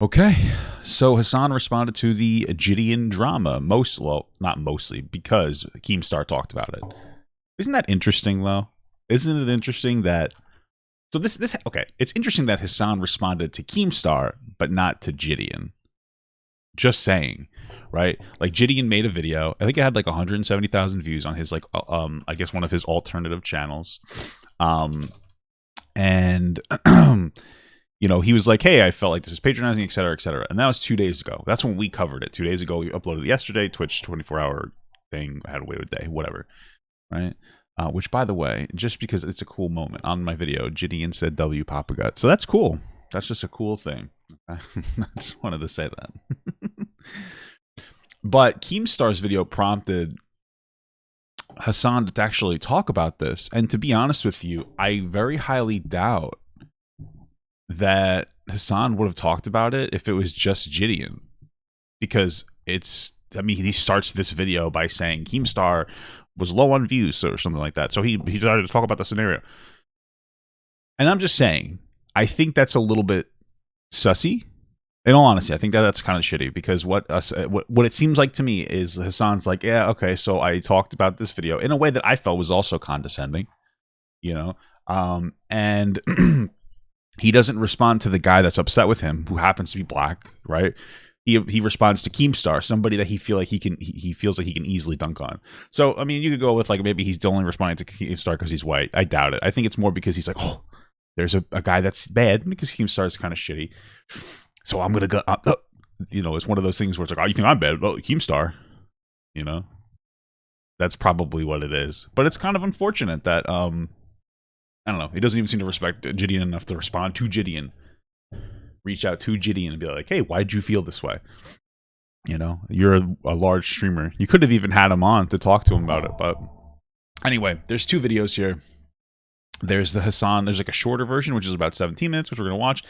Okay, so Hasan responded to the JiDion drama. Not mostly, because Keemstar talked about it. Isn't that interesting, though? Isn't it interesting that... So okay, it's interesting that Hasan responded to Keemstar, but not to JiDion. Just saying, right? Like, JiDion made a video. I think it had like 170,000 views on his, like, I guess one of his alternative channels. And... you know, he was like, hey, I felt like this is patronizing, et cetera, et cetera. And that was 2 days ago. That's when we covered it. 2 days ago, we uploaded it yesterday. Twitch 24-hour thing. I had to wait a day, whatever. Right? Which, by the way, just because it's a cool moment, on my video, JiDion said W Papa Gut. So that's cool. That's just a cool thing. I just wanted to say that. But Keemstar's video prompted Hasan to actually talk about this. And to be honest with you, I very highly doubt that Hasan would have talked about it if it was just JiDion. Because I mean, he starts this video by saying Keemstar was low on views or something like that. So he decided to talk about the scenario. And I'm just saying, I think that's a little bit sussy. In all honesty, I think that's kind of shitty, because what it seems like to me is Hasan's like, yeah, okay, so I talked about this video in a way that I felt was also condescending, you know, and he doesn't respond to the guy that's upset with him, who happens to be black, right? He responds to Keemstar, somebody that he feels like he can easily dunk on. So, I mean, you could go with, like, maybe he's only responding to Keemstar because he's white. I doubt it. I think it's more because he's like, oh, there's a guy that's bad, because Keemstar is kind of shitty. So I'm going to go, you know, it's one of those things where it's like, oh, you think I'm bad? Well, Keemstar, you know? That's probably what it is. But it's kind of unfortunate that, I don't know, he doesn't even seem to respect JiDion enough to respond to JiDion. Reach out to JiDion and be like, hey, why'd you feel this way? You know, you're a large streamer. You could have even had him on to talk to him about it. But anyway, there's two videos here. There's the Hasan, there's like a shorter version, which is about 17 minutes, which we're going to watch.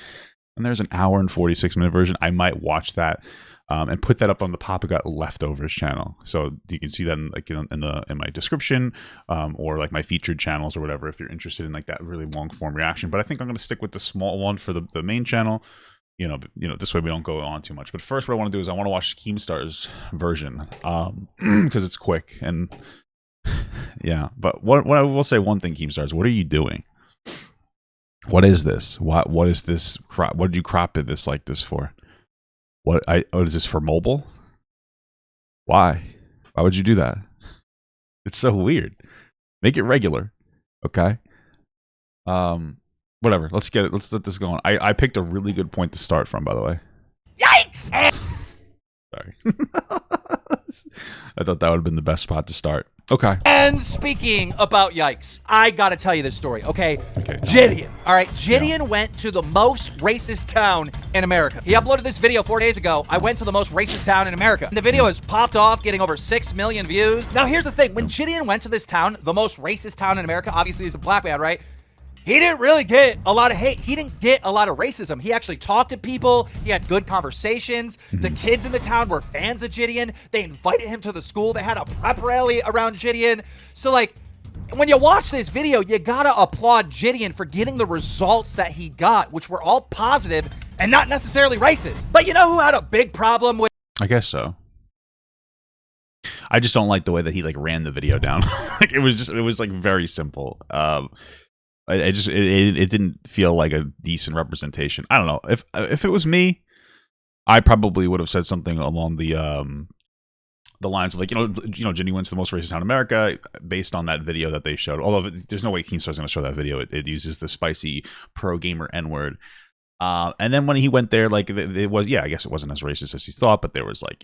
And there's an hour and 46-minute version. I might watch that and put that up on the Papa Got Leftovers channel. So you can see that in my description, or like my featured channels or whatever, if you're interested in like that really long form reaction. But I think I'm going to stick with the small one for the main channel. You know, this way we don't go on too much. But first, what I want to do is I want to watch Keemstar's version, because it's quick and yeah. But what I will say, one thing, Keemstar, is what are you doing? What is this? What is this crop? What did you crop it this like this for? What is this for, mobile? Why would you do that? It's so weird. Make it regular. Okay. Whatever. Let's get it. Let's let this go on. I picked a really good point to start from, by the way. Yikes! Sorry. I thought that would have been the best spot to start. Okay. And speaking about yikes, I gotta tell you this story, okay? JiDion. All right, JiDion went to the most racist town in America. He uploaded this video 4 days ago. I went to the most racist town in America. And the video has popped off, getting over 6 million views. Now, here's the thing. When JiDion went to this town, the most racist town in America, obviously he's a black man, right? He didn't really get a lot of hate. He didn't get a lot of racism. He actually talked to people. He had good conversations. The kids in the town were fans of JiDion. They invited him to the school. They had a prep rally around JiDion. So, like, when you watch this video, you gotta applaud JiDion for getting the results that he got, which were all positive and not necessarily racist. But you know who had a big problem with... I guess so. I just don't like the way that he, like, ran the video down. Like, it was like very simple. It didn't feel like a decent representation. I don't know. If it was me, I probably would have said something along the lines of, like, JiDion went to the most racist town in America based on that video that they showed. Although there's no way Keemstar's going to show that video. It uses the spicy pro gamer N-word. And then when he went there, like, it was, yeah, I guess it wasn't as racist as he thought, but there was, like,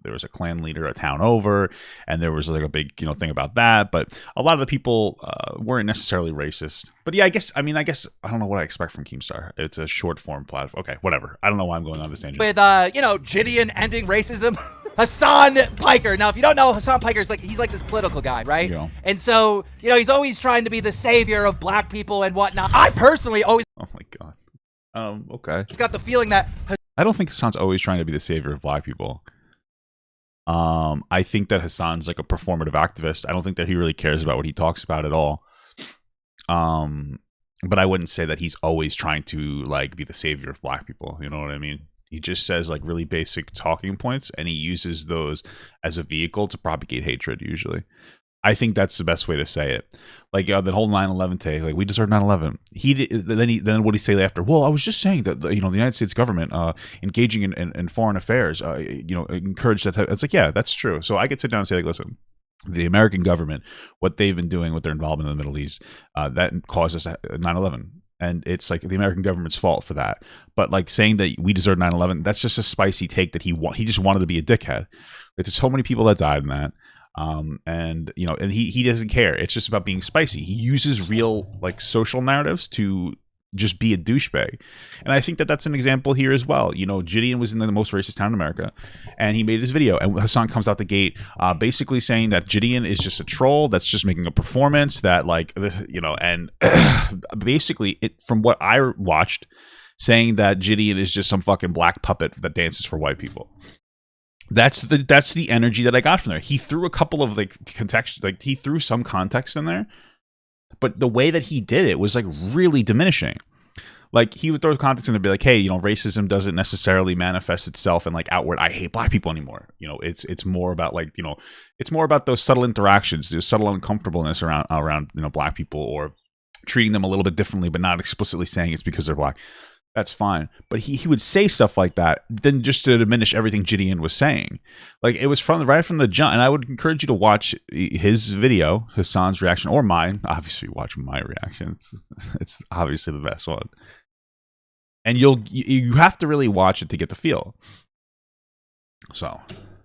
there was a clan leader a town over, and there was, like, a big, thing about that. But a lot of the people weren't necessarily racist. But yeah, I guess I don't know what I expect from Keemstar. It's a short form platform. Okay, whatever. I don't know why I'm going on this tangent. With, JiDion ending racism. Hasan Piker. Now, if you don't know, Hasan Piker is he's like this political guy, right? Yeah. And so, he's always trying to be the savior of black people and whatnot. I personally always... Oh my God. Okay. It's got the feeling that... I don't think Hasan's always trying to be the savior of black people. I think that Hasan's like a performative activist. I don't think that he really cares about what he talks about at all. But I wouldn't say that he's always trying to, like, be the savior of black people. You know what I mean? He just says like really basic talking points, and he uses those as a vehicle to propagate hatred. Usually, I think that's the best way to say it. Like the whole 9/11 take, like we deserve 9/11. Then what did he say after? Well, I was just saying that the United States government engaging in foreign affairs, encouraged that. It's like, yeah, that's true. So I could sit down and say, like, listen, the American government, what they've been doing with their involvement in the Middle East, that caused us 9/11. And it's like the American government's fault for that. But like saying that we deserve 9/11, that's just a spicy take that he just wanted to be a dickhead. Like, there's so many people that died in that. And he doesn't care. It's just about being spicy. He uses real like social narratives to just be a douchebag. And I think that that's an example here as well. JiDion was in the most racist town in America, and he made his video, and Hasan comes out the gate basically saying that JiDion is just a troll that's just making a performance, that like, and basically it, from what I watched, saying that JiDion is just some fucking black puppet that dances for white people. That's the energy that I got from there. He threw a couple of like context, like he threw some context in there, but the way that he did it was like really diminishing. Like he would throw context in there and be like, hey, racism doesn't necessarily manifest itself in like outward, I hate black people anymore. It's more about like, it's more about those subtle interactions, the subtle uncomfortableness around black people, or treating them a little bit differently, but not explicitly saying it's because they're black. That's fine. But he would say stuff like that, then just to diminish everything JiDion was saying. Like it was right from the jump. And I would encourage you to watch his video, Hasan's reaction, or mine. Obviously, watch my reaction. It's obviously the best one. And you have to really watch it to get the feel. So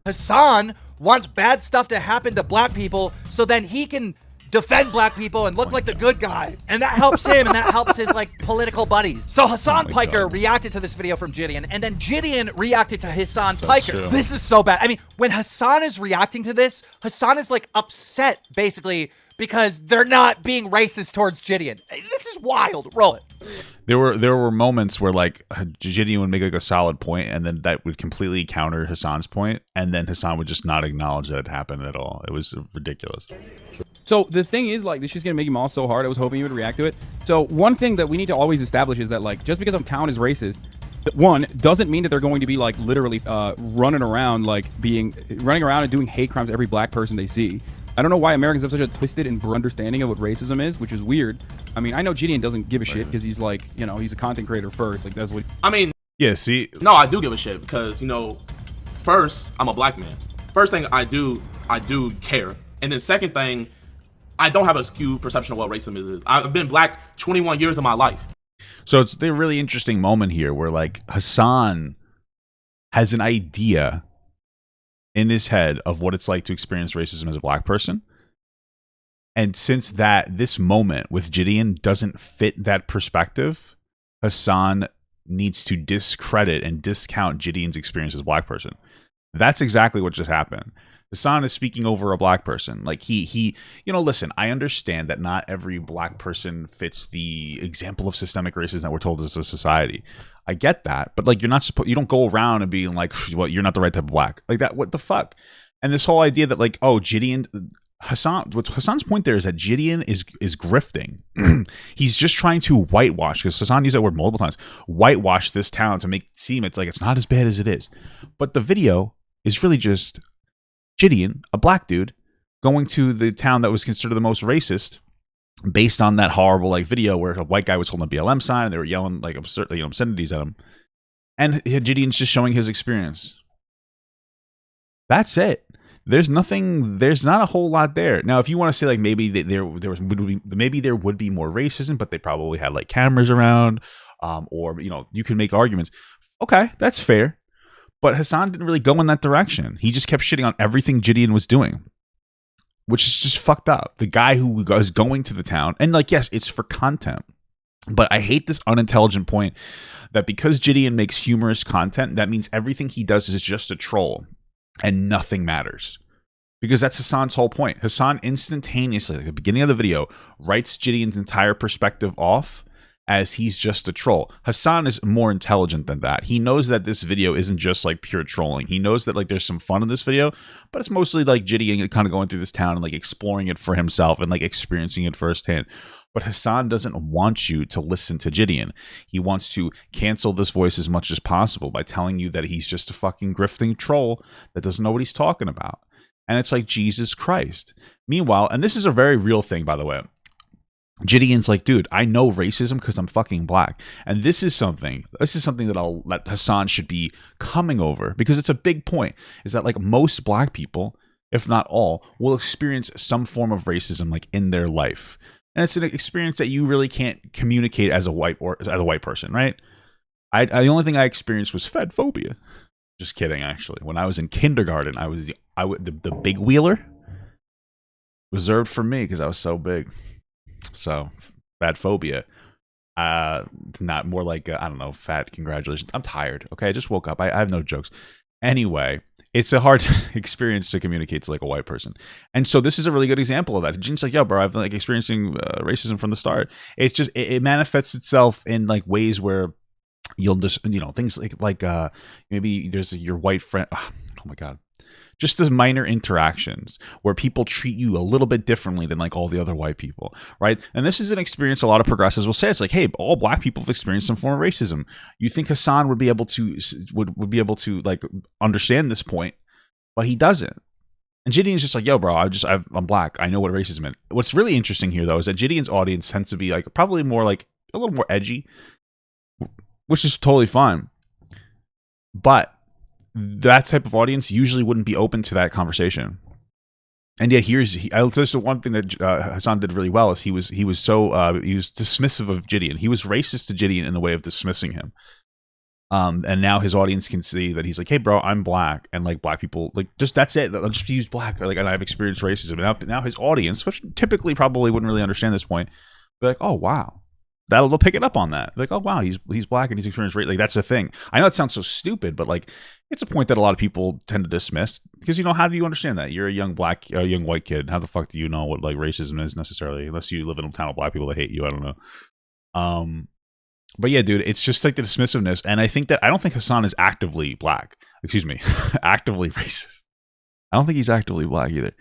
Hasan wants bad stuff to happen to black people so then he can defend black people and look like the good guy, and that helps him, and that helps his like political buddies. So Hasan Piker reacted to this video from JiDion, and then JiDion reacted to Hasan Piker. True. This is so bad. I mean, when Hasan is reacting to this, Hasan is like upset basically because they're not being racist towards JiDion. This is wild. Roll it. There were moments where like JiDion would make like a solid point, and then that would completely counter Hasan's point, and then Hasan would just not acknowledge that it happened at all. It was ridiculous. So the thing is, like, this is gonna make him all so hard. I was hoping he would react to it. So one thing that we need to always establish is that, like, just because a town is racist, one doesn't mean that they're going to be like literally running around and doing hate crimes to every black person they see. I don't know why Americans have such a twisted and understanding of what racism is, which is weird. I mean, I know JiDion doesn't give a shit because he's like, he's a content creator first. Like, that's what. I mean, yeah. See, no, I do give a shit because first, I'm a black man. First thing I do care, and then second thing, I don't have a skewed perception of what racism is. I've been black 21 years of my life. So it's the really interesting moment here where like Hasan has an idea in his head of what it's like to experience racism as a black person. And since this moment with JiDion doesn't fit that perspective, Hasan needs to discredit and discount JiDion's experience as a black person. That's exactly what just happened. Hasan is speaking over a black person. Like he, listen, I understand that not every black person fits the example of systemic racism that we're told as a society. I get that, but like you don't go around and being like, well, you're not the right type of black. Like that, what the fuck? And this whole idea that like, oh, Hasan's point there is that JiDion is grifting. He's just trying to whitewash, because Hasan used that word multiple times, whitewash this town to make it seem it's like it's not as bad as it is. But the video is really just JiDion, a black dude, going to the town that was considered the most racist, based on that horrible like video where a white guy was holding a BLM sign and they were yelling like obscenities at him, and JiDion's just showing his experience. That's it. There's not a whole lot there. Now, if you want to say like maybe there would be more racism, but they probably had like cameras around, or you can make arguments. Okay, that's fair. But Hasan didn't really go in that direction. He just kept shitting on everything JiDion was doing, which is just fucked up. The guy who was going to the town, and like, yes, it's for content, but I hate this unintelligent point that because JiDion makes humorous content, that means everything he does is just a troll and nothing matters. Because that's Hasan's whole point. Hasan instantaneously, like at the beginning of the video, writes JiDion's entire perspective off as he's just a troll. Hasan is more intelligent than that. He knows that this video isn't just like pure trolling. He knows that like there's some fun in this video, but it's mostly like JiDion kind of going through this town and like exploring it for himself and like experiencing it firsthand. But Hasan doesn't want you to listen to JiDion. He wants to cancel this voice as much as possible by telling you that he's just a fucking grifting troll that doesn't know what he's talking about. And it's like, Jesus Christ. Meanwhile, and this is a very real thing, by the way, JiDion's like, dude, I know racism because I'm fucking black. And this is something that Hasan should be coming over, because it's a big point, is that like most black people, if not all, will experience some form of racism like in their life. And it's an experience that you really can't communicate as a white person, right? The only thing I experienced was fed phobia. Just kidding, actually. When I was in kindergarten, the big wheeler reserved for me because I was so big. So, fat phobia. Not more like, I don't know, fat congratulations. I'm tired, okay? I just woke up. I have no jokes. Anyway, it's a hard experience to communicate to like a white person. And so this is a really good example of that. Jin's like, yo, bro, I've been like experiencing racism from the start. It's just, it manifests itself in like ways where you'll just, things like maybe there's your white friend. Oh my God. Just as minor interactions where people treat you a little bit differently than like all the other white people, right? And this is an experience a lot of progressives will say. It's like, hey, all black people have experienced some form of racism. You think Hasan would be able to like understand this point, but he doesn't. And JiDion's just like, yo, bro, I'm black. I know what racism is. What's really interesting here, though, is that JiDion's audience tends to be like probably more like a little more edgy, which is totally fine. But that type of audience usually wouldn't be open to that conversation. And yet that's the one thing that Hasan did really well, is he was dismissive of JiDion. He was racist to JiDion in the way of dismissing him. And now his audience can see that he's like, hey, bro, I'm black, and like black people, like, just that's it. I'll just use black, like, and I've experienced racism. And now his audience, which typically probably wouldn't really understand this point, be like, oh wow. They'll pick it up on that. Like, oh wow, he's black and he's experienced race. Like, that's a thing. I know it sounds so stupid, but like, it's a point that a lot of people tend to dismiss, because how do you understand that? You're a young white kid. How the fuck do you know what like racism is necessarily? Unless you live in a town of black people that hate you. I don't know. But yeah, dude, it's just like the dismissiveness, and I don't think Hasan is actively black. Excuse me, actively racist. I don't think he's actively black either.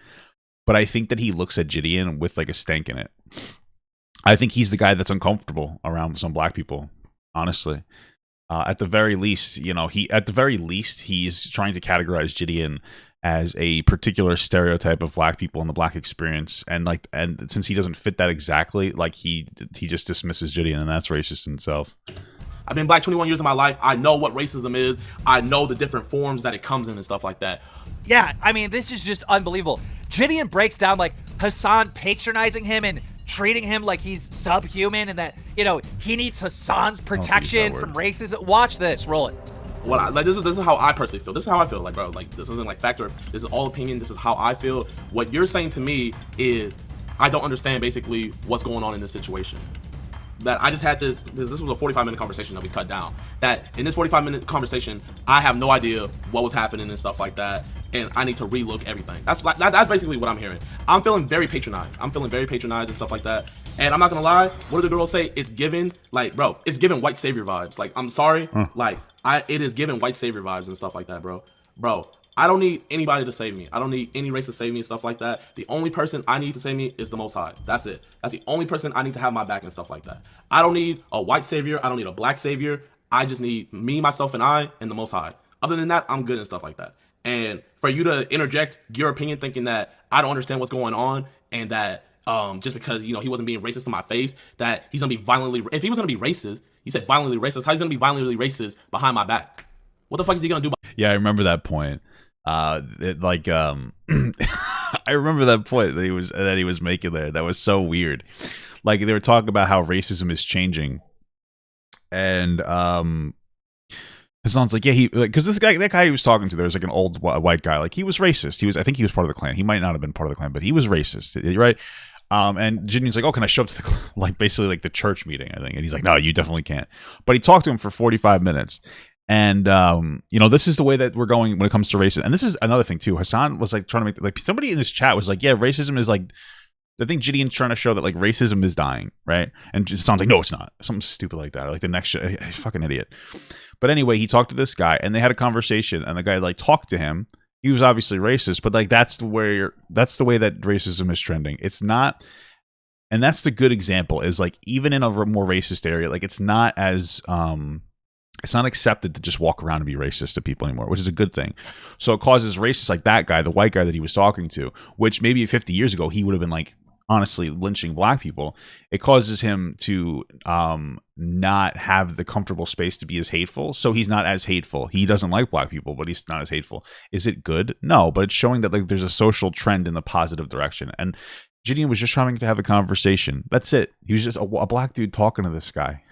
But I think that he looks at JiDion with like a stank in it. I think he's the guy that's uncomfortable around some black people, honestly. At the very least, he's trying to categorize JiDion as a particular stereotype of black people and the black experience, and since he doesn't fit that exactly, like he just dismisses JiDion, and that's racist in itself. I've been black 21 years of my life. I know what racism is. I know the different forms that it comes in and stuff like that. Yeah, I mean, this is just unbelievable. JiDion breaks down like Hasan patronizing him and treating him like he's subhuman, and that he needs Hasan's protection from racism. Watch this, roll it. This is how I personally feel. This is how I feel. Like, bro, like, this isn't like factor. This is all opinion. This is how I feel. What you're saying to me is, I don't understand basically what's going on in this situation. That I just had this was a 45-minute conversation that we cut down. That in this 45-minute conversation, I have no idea what was happening and stuff like that, and I need to relook everything. That's basically what I'm hearing. I'm feeling very patronized. And stuff like that. And I'm not gonna lie, what do the girls say? It's given, like, bro, it's given white savior vibes. Like, I'm sorry, it is given white savior vibes and stuff like that, bro. I don't need anybody to save me. I don't need any race to save me and stuff like that. The only person I need to save me is the Most High. That's it. That's the only person I need to have my back and stuff like that. I don't need a white savior. I don't need a black savior. I just need me, myself, and I, and the Most High. Other than that, I'm good and stuff like that. And for you to interject your opinion thinking that I don't understand what's going on, and that just because, he wasn't being racist to my face, that he's going to be violently, if he was going to be racist, he said violently racist, how he's going to be violently racist behind my back? What the fuck is he going to do? Yeah, I remember that point. I remember that point that he was making there. That was so weird. Like, they were talking about how racism is changing, and Hasan's like, yeah, because that guy he was talking to, there was like an old white guy, like, he was racist. I think he was part of the Klan. He might not have been part of the Klan, but he was racist, right? And JiDion's like, oh, can I show up to the the church meeting, I think? And he's like, no, you definitely can't. But he talked to him for 45 minutes. And, this is the way that we're going when it comes to racism. And this is another thing, too. Hasan was, like, trying to make, like, somebody in this chat was like, yeah, racism is, like, I think JiDion's trying to show that, like, racism is dying, right? And Hasan's like, no, it's not. Something stupid like that. Or, like, the next fucking idiot. But anyway, he talked to this guy, and they had a conversation, and the guy, like, talked to him. He was obviously racist, but, like, that's the way that racism is trending. It's not And that's the good example, is like, even in a more racist area, like it's not as it's not accepted to just walk around and be racist to people anymore, which is a good thing. So it causes racists like that guy, the white guy that he was talking to, which maybe 50 years ago he would have been like honestly lynching black people. It causes him to not have the comfortable space to be as hateful. So he's not as hateful. He doesn't like black people, but he's not as hateful. Is it good? No, but it's showing that like there's a social trend in the positive direction. And JiDion was just trying to have a conversation. That's it. He was just a black dude talking to this guy.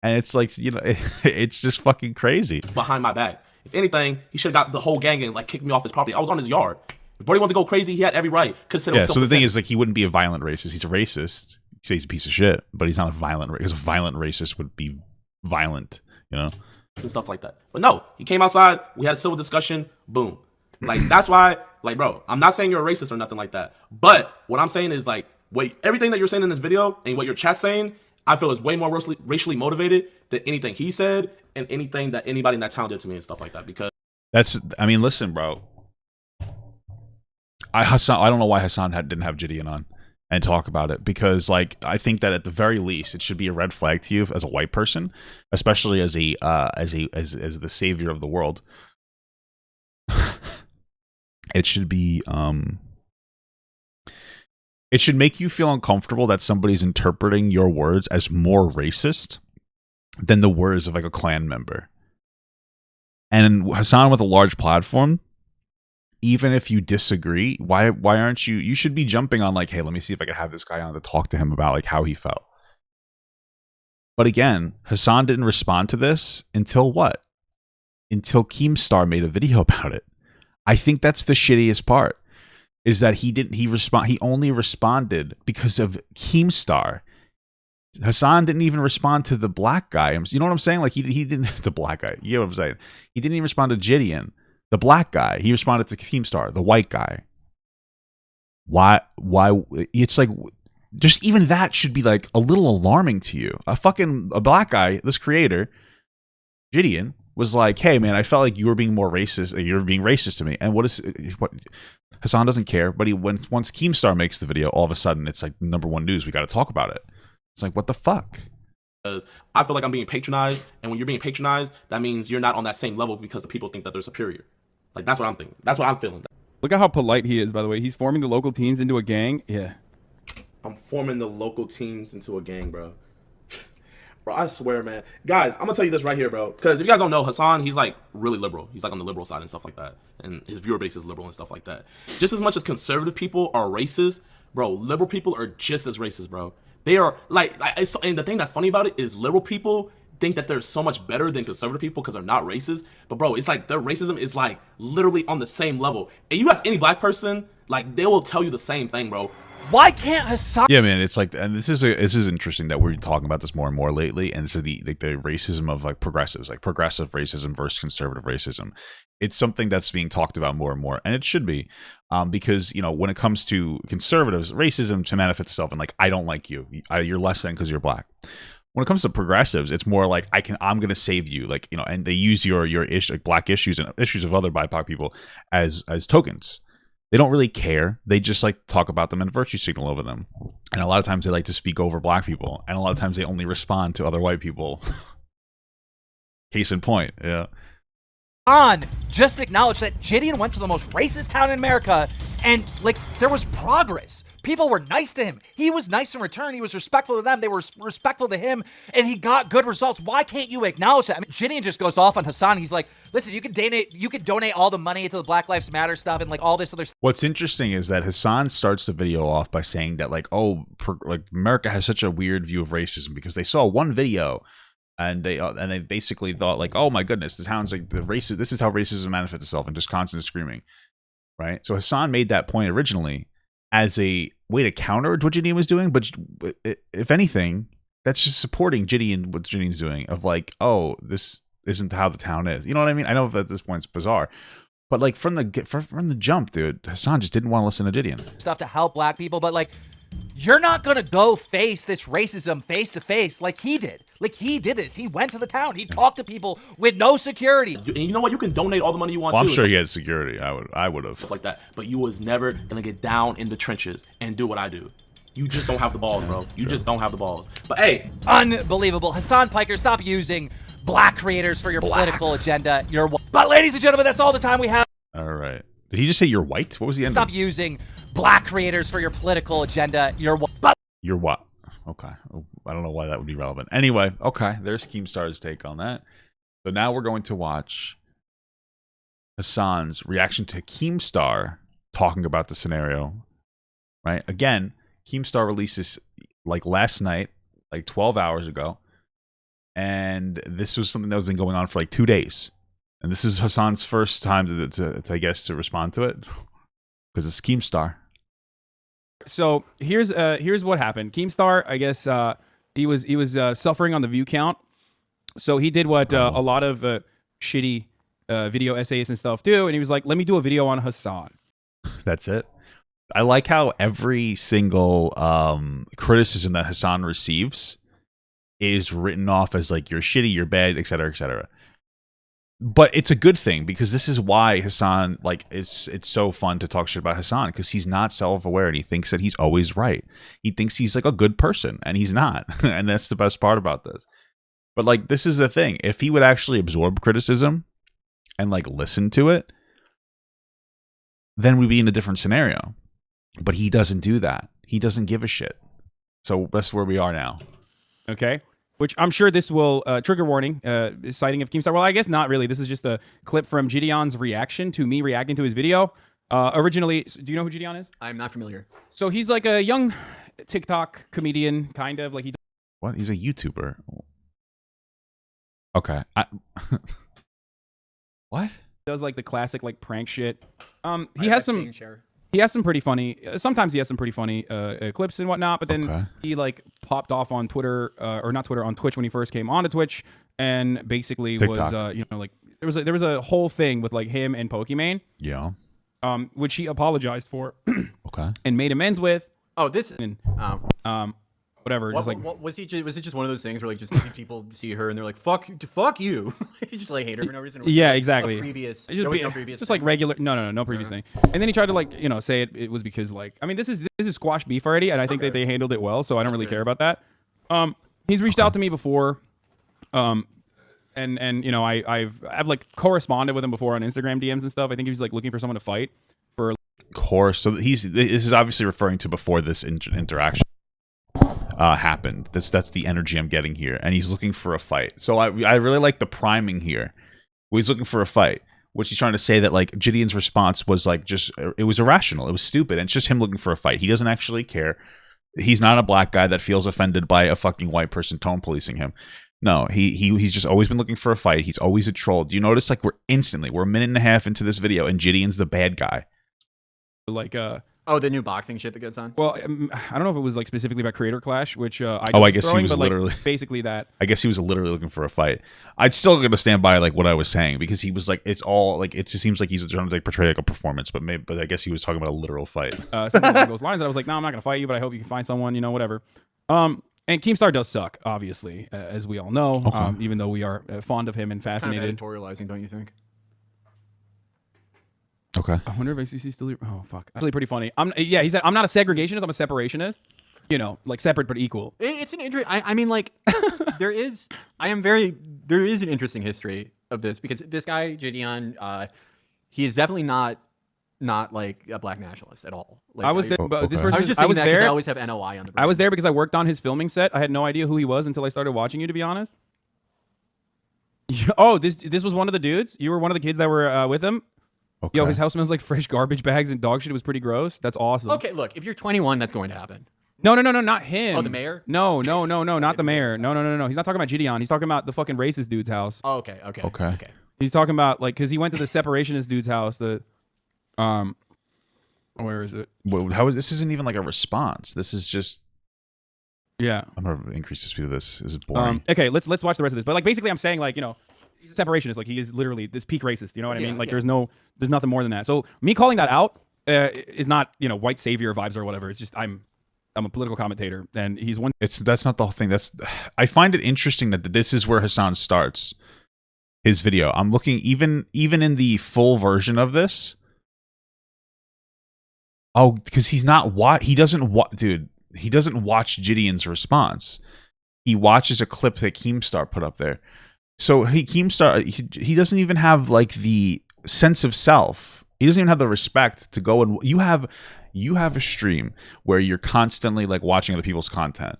And it's like, you know, it's just fucking crazy. Behind my back. If anything, he should have got the whole gang and like kicked me off his property. I was on his yard. If Brody wanted to go crazy, he had every right. Yeah, so the thing is, like, he wouldn't be a violent racist. He's a racist. You say he's a piece of shit, but he's not a violent racist. Because a violent racist would be violent, you know? And stuff like that. But no, he came outside. We had a civil discussion. Boom. Like, that's why, like, bro, I'm not saying you're a racist or nothing like that. But what I'm saying is, like, wait, everything that you're saying in this video and what your chat's saying, I feel is way more racially motivated than anything he said and anything that anybody in that town did to me and stuff like that. Because that's, I mean, listen, bro. I don't know why Hasan didn't have JiDion on and talk about it, because like I think that at the very least it should be a red flag to you as a white person, especially as the savior of the world. It should be it should make you feel uncomfortable that somebody's interpreting your words as more racist than the words of like a Klan member. And Hasan, with a large platform, even if you disagree, why aren't you should be jumping on like, hey, let me see if I can have this guy on to talk to him about like how he felt. But again, Hasan didn't respond to this until what? Until Keemstar made a video about it. I think that's the shittiest part, is that he only responded because of Keemstar. Hasan didn't even respond to the black guy. You know what I'm saying? Like he didn't, the black guy, you know what I'm saying? He didn't even respond to JiDion, the black guy. He responded to Keemstar, the white guy. Why it's like, just even that should be like a little alarming to you. A black guy, this creator, JiDion, was like, hey man, I felt like you were being more racist. You're being racist to me. And what Hasan doesn't care, but once Keemstar makes the video, all of a sudden it's like #1 news. We got to talk about it. It's like, what the fuck? I feel like I'm being patronized, and when you're being patronized, that means you're not on that same level because the people think that they're superior. Like, that's what I'm thinking. That's what I'm feeling. Look at how polite he is, by the way. He's forming the local teens into a gang. Yeah. I'm forming the local teams into a gang, bro. Bro, I swear, man. Guys, I'm gonna tell you this right here, bro. Because if you guys don't know, Hasan, he's like really liberal. He's like on the liberal side and stuff like that. And his viewer base is liberal and stuff like that. Just as much as conservative people are racist, bro, liberal people are just as racist, bro. They are like and the thing that's funny about it is liberal people think that they're so much better than conservative people because they're not racist. But bro, it's like their racism is like literally on the same level. And you ask any black person, like they will tell you the same thing, bro. Why can't Hasan? Yeah, man, it's like, and this is interesting that we're talking about this more and more lately, and this is the racism of like progressives, like progressive racism versus conservative racism. It's something that's being talked about more and more, and it should be, because you know when it comes to conservatives, racism to manifest itself in like, I don't like you, you're less than because you're black. When it comes to progressives, it's more like I'm gonna save you, like, you know, and they use your issue, like black issues and issues of other BIPOC people as tokens. They don't really care. They just like talk about them and virtue signal over them. And a lot of times they like to speak over black people. And a lot of times they only respond to other white people. Case in point, yeah. Just acknowledge that JiDion went to the most racist town in America, and like there was progress. People were nice to him. He was nice in return. He was respectful to them. They were respectful to him, and he got good results. Why can't you acknowledge that? I mean, JiDion just goes off on Hasan. He's like, listen, you can donate all the money to the Black Lives Matter stuff and like all this other stuff. What's interesting is that Hasan starts the video off by saying that like, oh, like America has such a weird view of racism because they saw one video. And they basically thought like, oh my goodness, the town's like this is how racism manifests itself, and just constant screaming, right? So Hasan made that point originally as a way to counter what JiDion was doing, but if anything, that's just supporting JiDion, what JiDion's doing, of like, oh, this isn't how the town is. You know what I mean? I know at this point it's bizarre, but like from the jump, dude, Hasan just didn't want to listen to JiDion. Stuff to help black people, but like, you're not gonna go face this racism face to face like he did. Like he did this. He went to the town. He talked to people with no security. And you know what? You can donate all the money you want. Well, to. I'm sure he had security. I would have stuff like that. But you was never gonna get down in the trenches and do what I do. You just don't have the balls, bro. You just don't have the balls. But hey, Unbelievable. Hasan Piker, stop using black creators for your political agenda. But ladies and gentlemen, that's all the time we have. All right. Did he just say you're white? What was the end? Stop using black creators for your political agenda. You're what? Okay. I don't know why that would be relevant. Anyway, okay. There's Keemstar's take on that. So now we're going to watch Hasan's reaction to Keemstar talking about the scenario. Right? Again, Keemstar releases like last night, like 12 hours ago. And this was something that was been going on for like 2 days. And this is Hasan's first time to I guess, to respond to it. Because it's Keemstar. So here's what happened. Keemstar, I guess he was suffering on the view count. So he did what a lot of shitty video essayists and stuff do. And he was like, let me do a video on Hasan. That's it. I like how every single criticism that Hasan receives is written off as like you're shitty, you're bad, etc., etc. But it's a good thing because this is why Hasan, like, it's so fun to talk shit about Hasan because he's not self-aware and he thinks that he's always right. He thinks he's like a good person and he's not, and that's the best part about this. But like, this is the thing: if he would actually absorb criticism and like listen to it, then we'd be in a different scenario. But he doesn't do that. He doesn't give a shit. So that's where we are now. Okay. Which I'm sure this will trigger warning, citing of Keemstar. Well, I guess not really. This is just a clip from JiDion's reaction to me reacting to his video. Originally, do you know who JiDion is? I'm not familiar. So he's like a young TikTok comedian, kind of like he. What? He's a YouTuber. Okay. What? Does like the classic like prank shit. He has some pretty funny. Sometimes he has some pretty funny clips and whatnot. But then he like popped off on Twitter or not Twitter, on Twitch when he first came onto Twitch, and basically TikTok. was like there was a whole thing with like him and Pokimane. Yeah. Which he apologized for. Okay. And made amends with. Oh, this. Whatever. What, just like what, was he just one of those things where like just people see her and they're like fuck you, you just like hate her for no reason? Yeah, exactly. Just like regular. No previous thing. And then he tried to like say it was because like I mean this is squash beef already, and I think that they handled it well, so I don't really care about that. He's reached out to me before, and I've like corresponded with him before on Instagram DMs and stuff. I think he was like looking for someone to fight for. Course. So this is obviously referring to before this interaction happened. That's the energy I'm getting here, and he's looking for a fight. So I really like the priming here. He's looking for a fight, which he's trying to say that like JiDion's response was like just it was irrational, it was stupid, and it's just him looking for a fight. He doesn't actually care. He's not a black guy that feels offended by a fucking white person tone policing him. No, he's just always been looking for a fight. He's always a troll. Do you notice like we're a minute and a half into this video, and JiDion's the bad guy. Like oh, the new boxing shit that goes on. Well, I don't know if it was like specifically about Creator Clash, which I guess he was literally basically that. I guess he was literally looking for a fight. I'd still gonna stand by like what I was saying because he was like it's all like it just seems like he's trying to like portray like a performance, but I guess he was talking about a literal fight. Something along those lines. And I was like, no, I'm not gonna fight you, but I hope you can find someone, whatever. And Keemstar does suck, obviously, as we all know. Okay. Even though we are fond of him and fascinated. Kind of editorializing, don't you think? Okay. I wonder if ACC still. Oh fuck. Actually, pretty funny. He said I'm not a segregationist. I'm a separationist. Like separate but equal. It's an interesting. I mean, like there is an interesting history of this because this guy JiDion, he is definitely not like a black nationalist at all. Like, I was there. But this I person. was just I was saying that 'cause there. I always have NOI on the brain. I was there because I worked on his filming set. I had no idea who he was until I started watching you. To be honest. Oh, this was one of the dudes. You were one of the kids that were with him. Okay. Yo, his house smells like fresh garbage bags and dog shit. It was pretty gross. That's awesome. Okay, look, if you're 21, that's going to happen. No, not him. Oh, the mayor? No, not the mayor. No. He's not talking about JiDion. He's talking about the fucking racist dude's house. Oh, okay. He's talking about like because he went to the separationist dude's house. Where is it? Well, how is this? Isn't even like a response. This is just. Yeah. I'm gonna increase the speed of this. This is boring. Okay, let's watch the rest of this. But like basically, I'm saying like he's a separationist. Like he is literally this peak racist. You know what I mean? Like there's nothing more than that. So me calling that out is not white savior vibes or whatever. It's just I'm a political commentator, and he's one. That's not the whole thing. I find it interesting that this is where Hasan starts his video. I'm looking even in the full version of this. Oh, because he's not what he doesn't what dude. he doesn't watch JiDion's response. He watches a clip that Keemstar put up there. So Keemstar, he doesn't even have like the sense of self. He doesn't even have the respect to go and you have a stream where you're constantly like watching other people's content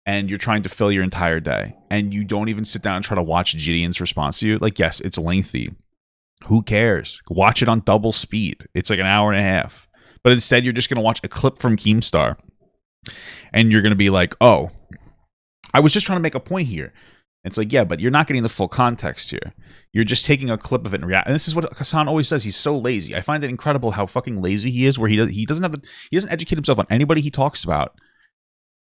and you're trying to fill your entire day and you don't even sit down and try to watch JiDion's response to you. Like, yes, it's lengthy. Who cares? Watch it on double speed. It's like an hour and a half. But instead, you're just going to watch a clip from Keemstar and you're going to be like, oh, I was just trying to make a point here. It's like, yeah, but you're not getting the full context here. You're just taking a clip of it and react. And this is what Hasan always does. He's so lazy. I find it incredible how fucking lazy he is, where he doesn't educate himself on anybody he talks about.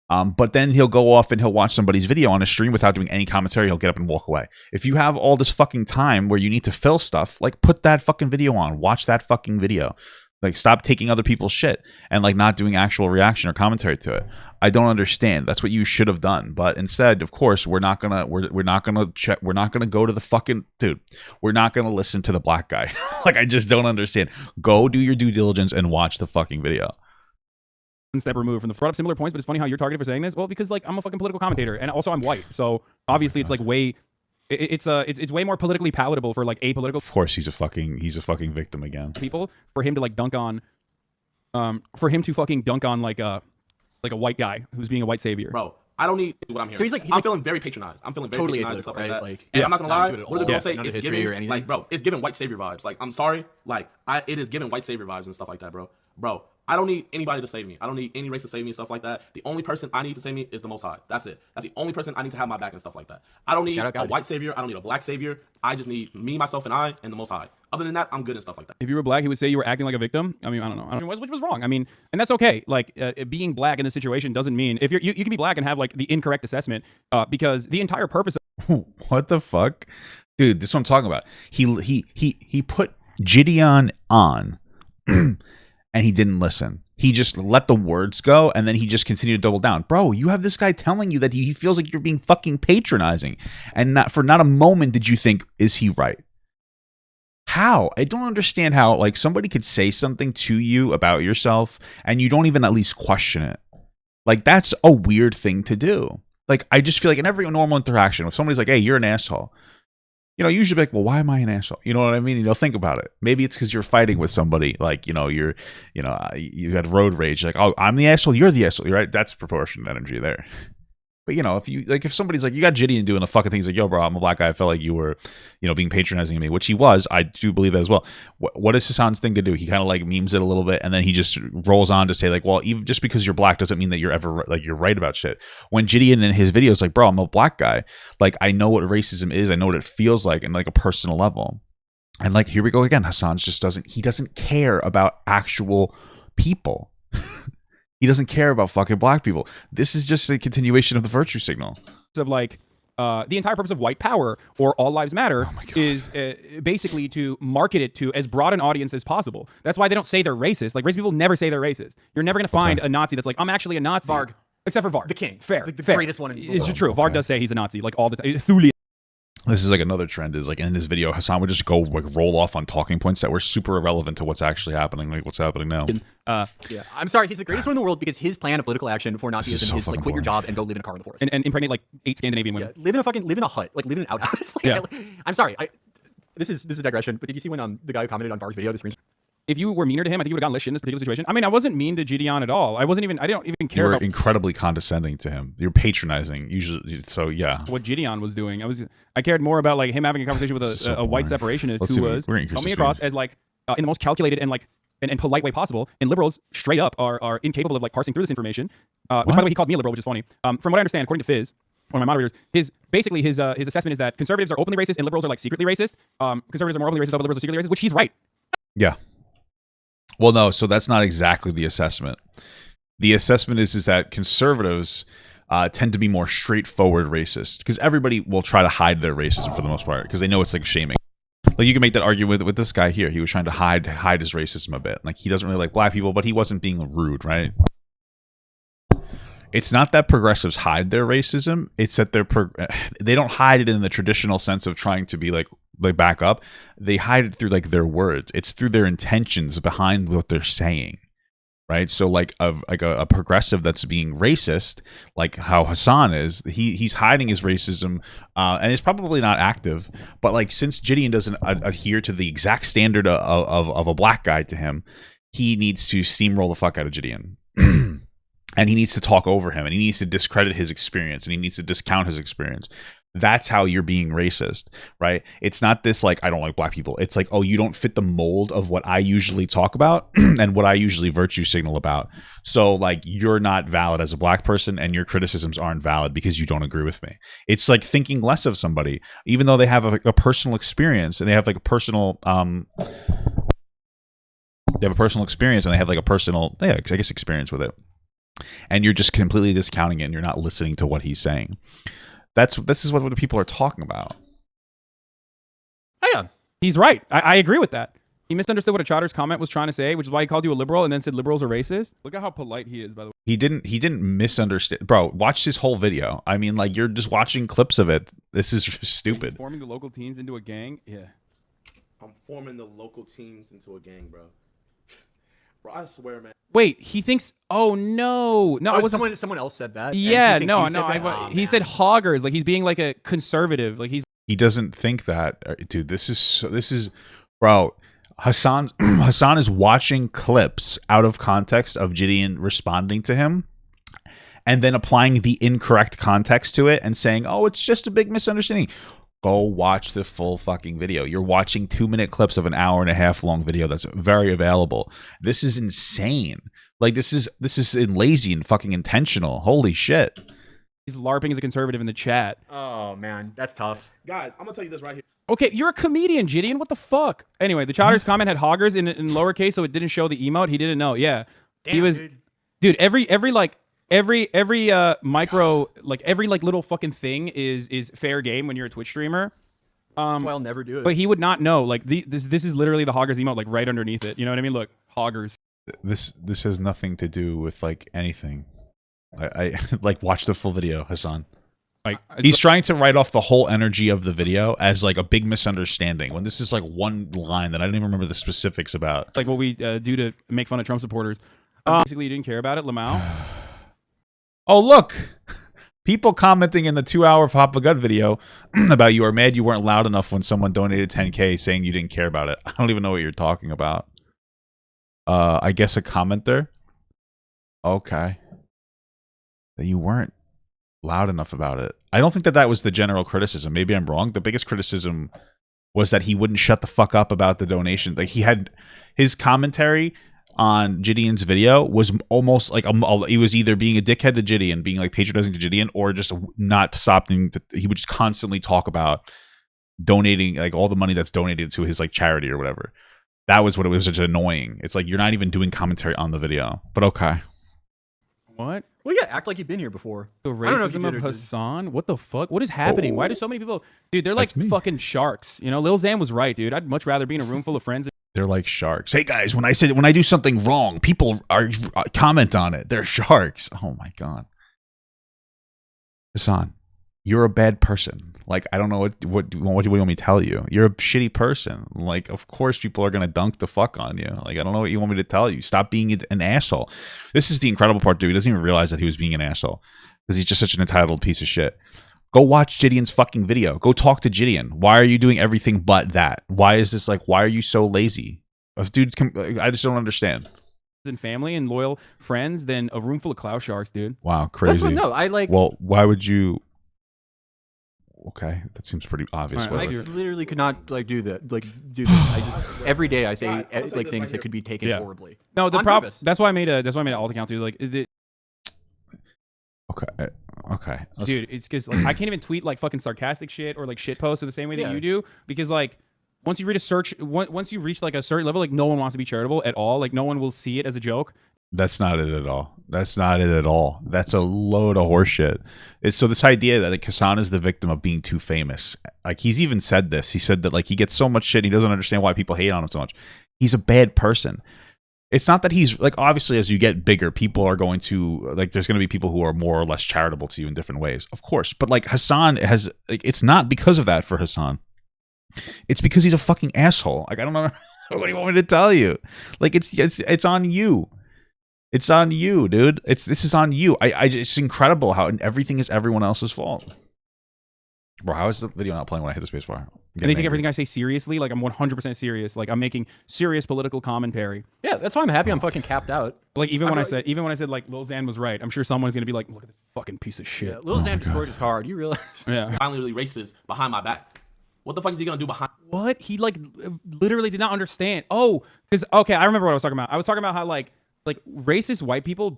But then he'll go off and he'll watch somebody's video on a stream without doing any commentary. He'll get up and walk away. If you have all this fucking time where you need to fill stuff, like put that fucking video on. Watch that fucking video. Like, stop taking other people's shit and like not doing actual reaction or commentary to it. I don't understand. That's what you should have done. But instead, of course, we're not gonna go to the fucking dude. We're not gonna listen to the black guy. Like, I just don't understand. Go do your due diligence and watch the fucking video. One step removed from the brought up similar points, but it's funny how you're targeted for saying this. Well, because like I'm a fucking political commentator, and also I'm white, so obviously it's like way. It's way more politically palatable for like apolitical. Of course, he's a fucking victim again. People for him to like dunk on, for him to fucking dunk on like a white guy who's being a white savior. Bro, I don't need what I'm hearing. So I'm feeling very patronized. I'm feeling very totally patronized and stuff like that. Like, and I'm not gonna lie, what are they gonna say? None of It's history or giving anything. like, bro, it's giving white savior vibes. Like, I'm sorry, like it is giving white savior vibes and stuff like that, bro. Bro, I don't need anybody to save me. I don't need any race to save me and stuff like that. The only person I need to save me is the Most High. That's it. That's the only person I need to have my back and stuff like that. I don't need a white savior. I don't need a black savior. I just need me, myself, and I, and the Most High. Other than that, I'm good and stuff like that. If you were black, he would say you were acting like a victim. I mean, I don't know, which was wrong. I mean, and that's okay. Like being black in this situation doesn't mean if you can be black and have like the incorrect assessment, because the entire purpose of what the fuck, dude, this is what I'm talking about. He put JiDion on and he didn't listen. He just let the words go, and then he just continued to double down. Bro, you have this guy telling you that he feels like you're being fucking patronizing, and not a moment did you think, is he right? How? I don't understand how like somebody could say something to you about yourself and you don't even at least question it. Like, that's a weird thing to do. Like, I just feel like in every normal interaction, if somebody's like, hey, you're an asshole, you know, usually be like, well, why am I an asshole? You know what I mean? You know, think about it. Maybe it's because you're fighting with somebody. Like, you know, you had road rage. Like, oh, I'm the asshole. You're the asshole. Right? That's proportionate energy there. But, you know, if somebody's like, you got JiDion doing the fucking things like, yo, bro, I'm a black guy. I felt like you were, you know, being patronizing of me, which he was. I do believe that as well. What is Hasan's thing to do? He kind of like memes it a little bit, and then he just rolls on to say like, well, even just because you're black doesn't mean that you're ever like you're right about shit. When JiDion in his videos like, bro, I'm a black guy. Like, I know what racism is. I know what it feels like in like a personal level. And like, here we go again. Hasan just doesn't care about actual people. He doesn't care about fucking black people. This is just a continuation of the virtue signal. Of like the entire purpose of white power or all lives matter is basically to market it to as broad an audience as possible. That's why they don't say they're racist. Like, racist people never say they're racist. You're never going to find a Nazi that's like, I'm actually a Nazi. Varg. Except for Varg. The king. Fair. The fair. greatest one in the It's world. true. Varg does say he's a Nazi like all the time. Thulian. This is like another trend is like in his video, Hasan would just go like roll off on talking points that were super irrelevant to what's actually happening, like what's happening now. Yeah, I'm sorry. He's the greatest one in the world because his plan of political action for Nazism is like quit your job and go live in a car in the forest And impregnate like 8 Scandinavian women. live in a hut, like live in an outhouse. I'm sorry. This is a digression, but did you see when the guy who commented on Varg's video, the screen? If you were meaner to him, I think you would have gotten lit shit in this particular situation. I mean, I wasn't mean to JiDion at all. I don't even care You were about incredibly condescending to him. You're patronizing usually. So yeah, what JiDion was doing. I cared more about like him having a conversation with a white separationist who was coming across as like in the most calculated and like and polite way possible. And liberals straight up are incapable of like parsing through this information. Which by the way, he called me a liberal, which is funny. From what I understand, according to Fizz, one of my moderators, his assessment is that conservatives are openly racist and liberals are like secretly racist. Conservatives are more openly racist, but liberals are secretly racist, which he's right. Yeah. Well, no, so that's not exactly the assessment. The assessment is that conservatives tend to be more straightforward racist because everybody will try to hide their racism for the most part because they know it's like shaming. Like, you can make that argument with this guy here. He was trying to hide his racism a bit. Like, he doesn't really like black people, but he wasn't being rude, right? It's not that progressives hide their racism. It's that they don't hide it in the traditional sense of trying to be like back up. They hide it through like their words. It's through their intentions behind what they're saying. right? So like a progressive that's being racist, like how Hasan is, he's hiding his racism, and it's probably not active. But like since JiDion doesn't adhere to the exact standard of a black guy to him, he needs to steamroll the fuck out of JiDion. And he needs to talk over him, and he needs to discredit his experience, and he needs to discount his experience. That's how you're being racist, right? It's not this like, I don't like black people. It's like, oh, you don't fit the mold of what I usually talk about and what I usually virtue signal about. So like, you're not valid as a black person, and your criticisms aren't valid because you don't agree with me. It's like thinking less of somebody, even though they have a personal experience, and they have like a personal, experience, and they have like a personal, I guess, experience with it. And you're just completely discounting it, and you're not listening to what he's saying. This is what the people are talking about. Oh, yeah. He's right. I agree with that. He misunderstood what a Chowder's comment was trying to say, which is why he called you a liberal and then said liberals are racist. Look at how polite he is, by the way. He didn't misunderstand. Bro, watch this whole video. I mean, like, you're just watching clips of it. This is just stupid. Forming the local teens into a gang? Yeah. I'm forming the local teams into a gang, bro. Bro, I swear, man. Wait, he thinks. Oh no, it was someone else said that. Yeah, he said hoggers, like he's being like a conservative, like he doesn't think that, dude. This is, bro. Hasan is watching clips out of context of JiDion responding to him, and then applying the incorrect context to it and saying, "Oh, it's just a big misunderstanding." Go watch the full fucking video. You're watching 2-minute clips of an hour and a half long video that's very available. This is insane. Like, this is lazy and fucking intentional. Holy shit. He's LARPing as a conservative in the chat. Oh, man. That's tough. Guys, I'm going to tell you this right here. Okay, you're a comedian, JiDion. What the fuck? Anyway, the Chowder's comment had hoggers in lowercase, so it didn't show the emote. He didn't know. Yeah. Damn, he was, dude, every micro, like every like little fucking thing is fair game when you're a Twitch streamer. That's why I'll never do it. But he would not know. Like this is literally the hoggers emote, like right underneath it. You know what I mean? Look, hoggers. This has nothing to do with like anything. I like, watch the full video, Hasan. Like, he's trying to write off the whole energy of the video as like a big misunderstanding, when this is like one line that I don't even remember the specifics about. Like what we do to make fun of Trump supporters. Basically, you didn't care about it, Lamau. Oh, look. People commenting in the 2-hour Papa Gut video about you are mad you weren't loud enough when someone donated 10K, saying you didn't care about it. I don't even know what you're talking about. I guess a commenter? Okay. That you weren't loud enough about it. I don't think that was the general criticism. Maybe I'm wrong. The biggest criticism was that he wouldn't shut the fuck up about the donation. Like, he had his commentary on JiDion's video was almost like he was either being a dickhead to JiDion, being like patronizing to JiDion, or just not stopping. He would just constantly talk about donating, like all the money that's donated to his like charity or whatever. That was what it was. Just annoying. It's like, you're not even doing commentary on the video. But okay. What? Well, yeah, act like you've been here before. The racism of Hasan? What the fuck? What is happening? Why do so many people... Dude, they're like fucking sharks. You know, Lil Xan was right, dude. I'd much rather be in a room full of friends. They're like sharks. Hey, guys, when I do something wrong, people are comment on it. They're sharks. Oh, my God. Hasan, you're a bad person. Like, I don't know what do you want me to tell you? You're a shitty person. Like, of course people are going to dunk the fuck on you. Like, I don't know what you want me to tell you. Stop being an asshole. This is the incredible part, dude. He doesn't even realize that he was being an asshole because he's just such an entitled piece of shit. Go watch JiDion's fucking video. Go talk to JiDion. Why are you doing everything but that? Why is this like, why are you so lazy? Dude, I just don't understand. And family and loyal friends than a room full of cloud sharks, dude. Wow, crazy. I like... Well, why would you... Okay, that seems pretty obvious. Right, I literally could not like do that. Like do this. I just every day I say like things that could be taken horribly. No, the problem. That's why I made an alt account too. Like, okay, dude, it's because like, I can't even tweet like fucking sarcastic shit or like shit posts in the same way that you do, because like once you read a search, once you reach like a certain level, like no one wants to be charitable at all. Like no one will see it as a joke. That's not it at all. That's not it at all. That's a load of horseshit. It's so this idea that like, Hasan is the victim of being too famous. Like, he's even said this. He said that like he gets so much shit, he doesn't understand why people hate on him so much. He's a bad person. It's not that he's like, obviously as you get bigger, people are going to like, there's going to be people who are more or less charitable to you in different ways, of course. But like Hasan has like, it's not because of that for Hasan. It's because he's a fucking asshole. Like, I don't know what do you want me to tell you? Like, it's on you. It's on you, dude. This is on you. It's incredible how everything is everyone else's fault. Bro, how is the video not playing when I hit the spacebar? And they take everything I say seriously. Like I'm 100% serious. Like I'm making serious political commentary. Yeah, that's why I'm happy I'm fucking capped out. Like even when I said like Lil Xan was right, I'm sure someone's gonna be like, look at this fucking piece of shit. Yeah, Lil Xan destroyed his card. You realize? Yeah. Finally really racist behind my back. What the fuck is he gonna do behind? What? He like literally did not understand. Oh, because okay, I remember what I was talking about. I was talking about how like racist white people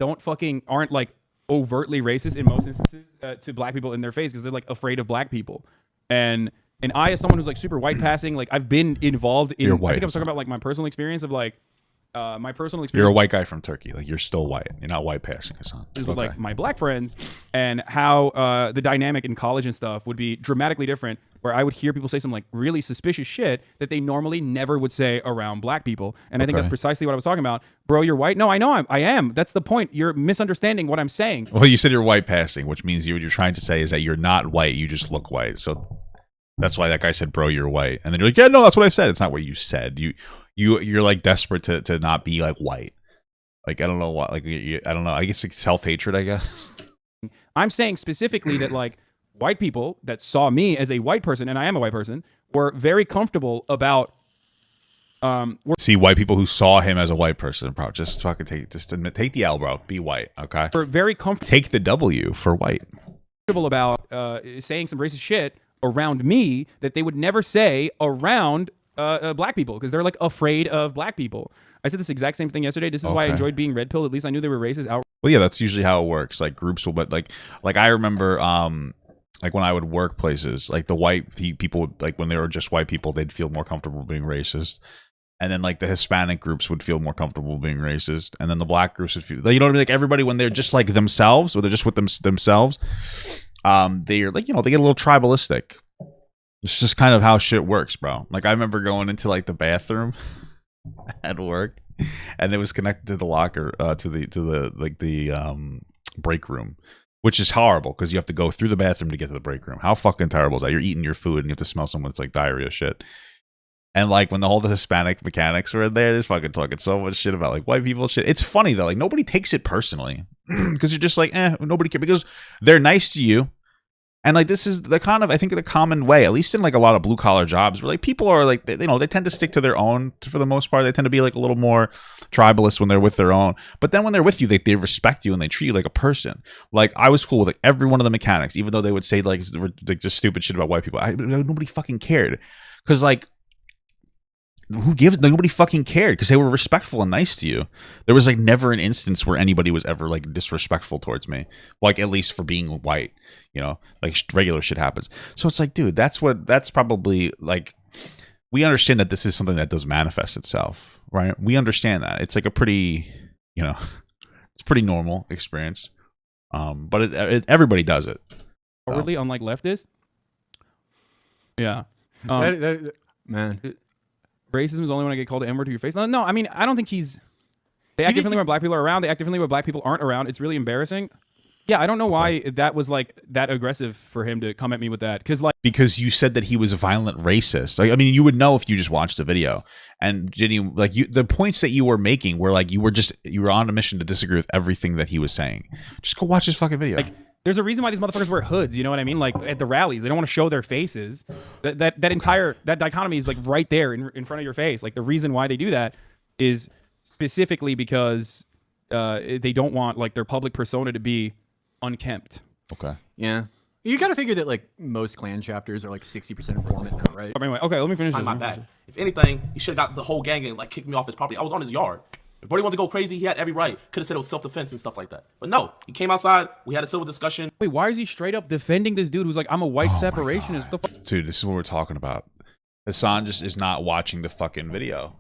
aren't like overtly racist in most instances to black people in their face because they're like afraid of black people. And I, as someone who's like super white passing, like I've been involved in. I think I was talking about like my personal experience of like my personal experience. You're a white guy from Turkey. Like you're still white. You're not white passing, Hasan. With like my black friends and how the dynamic in college and stuff would be dramatically different. Where I would hear people say some like really suspicious shit that they normally never would say around black people. And I think that's precisely what I was talking about. Bro, you're white. No, I know I am. That's the point. You're misunderstanding what I'm saying. Well, you said you're white passing, which means what you're trying to say is that you're not white. You just look white. So that's why that guy said, bro, you're white. And then you're like, yeah, no, that's what I said. It's not what you said. You're like desperate to not be like white. Like, I don't know what, like, I don't know. I guess it's self-hatred, I guess. I'm saying specifically that like white people that saw me as a white person, and I am a white person, were very comfortable about see white people who saw him as a white person, bro. Just fucking take the L, bro. Be white, okay? We're very comfortable. Take the W for white. About saying some racist shit around me that they would never say around black people because they're like afraid of black people. I said this exact same thing yesterday. This is why I enjoyed being red pilled. At least I knew they were racist. Well, yeah, that's usually how it works. Like groups will, but like I remember, like when I would work places, like the white people would, like when they were just white people, they'd feel more comfortable being racist. And then like the Hispanic groups would feel more comfortable being racist. And then the black groups would feel, you know what I mean? Like everybody, when they're just like themselves, or they're just with themselves, they're like, you know, they get a little tribalistic. It's just kind of how shit works, bro. Like I remember going into like the bathroom at work, and it was connected to the locker, to the break room, which is horrible because you have to go through the bathroom to get to the break room. How fucking terrible is that? You're eating your food and you have to smell someone's like diarrhea shit. And like when the Hispanic mechanics were in there, they're fucking talking so much shit about like white people shit. It's funny though, like nobody takes it personally because you're just like, nobody cares because they're nice to you. And like this is the kind of, I think, the common way, at least in like a lot of blue collar jobs, where like people are like, you know, they tend to stick to their own for the most part. They tend to be like a little more tribalist when they're with their own. But then when they're with you, they respect you and they treat you like a person. Like I was cool with like every one of the mechanics, even though they would say like just stupid shit about white people. Nobody fucking cared because like, who gives? Nobody fucking cared because they were respectful and nice to you. There was like never an instance where anybody was ever like disrespectful towards me, like at least for being white, you know, like regular shit happens. So it's like, dude, that's probably like, we understand that this is something that does manifest itself, right? We understand that it's like a pretty, you know, it's pretty normal experience. But everybody does it. Really, unlike leftists. Yeah, man. Racism is only when I get called the N-word to your face. No, I mean, I don't think he's... They act differently when black people are around. They act differently when black people aren't around. It's really embarrassing. Yeah, I don't know why that was like that aggressive for him to come at me with that. Because you said that he was a violent racist. Like, I mean, you would know if you just watched the video. And JiDion, like the points that you were making were like you were on a mission to disagree with everything that he was saying. Just go watch this fucking video. Like, there's a reason why these motherfuckers wear hoods, you know what I mean? Like at the rallies, they don't want to show their faces. That dichotomy is like right there in front of your face. Like the reason why they do that is specifically because they don't want like their public persona to be unkempt. Okay. Yeah. You got to figure that like most clan chapters are like 60% informant now, right? Anyway, okay, let me finish this. My bad. If anything, he should have got the whole gang and like kicked me off his property. I was on his yard. If Brody wanted to go crazy, he had every right. Could have said it was self-defense and stuff like that. But no, he came outside. We had a civil discussion. Wait, why is he straight up defending this dude who's like, I'm a white separationist? What the fuck? Dude, this is what we're talking about. Hasan just is not watching the fucking video.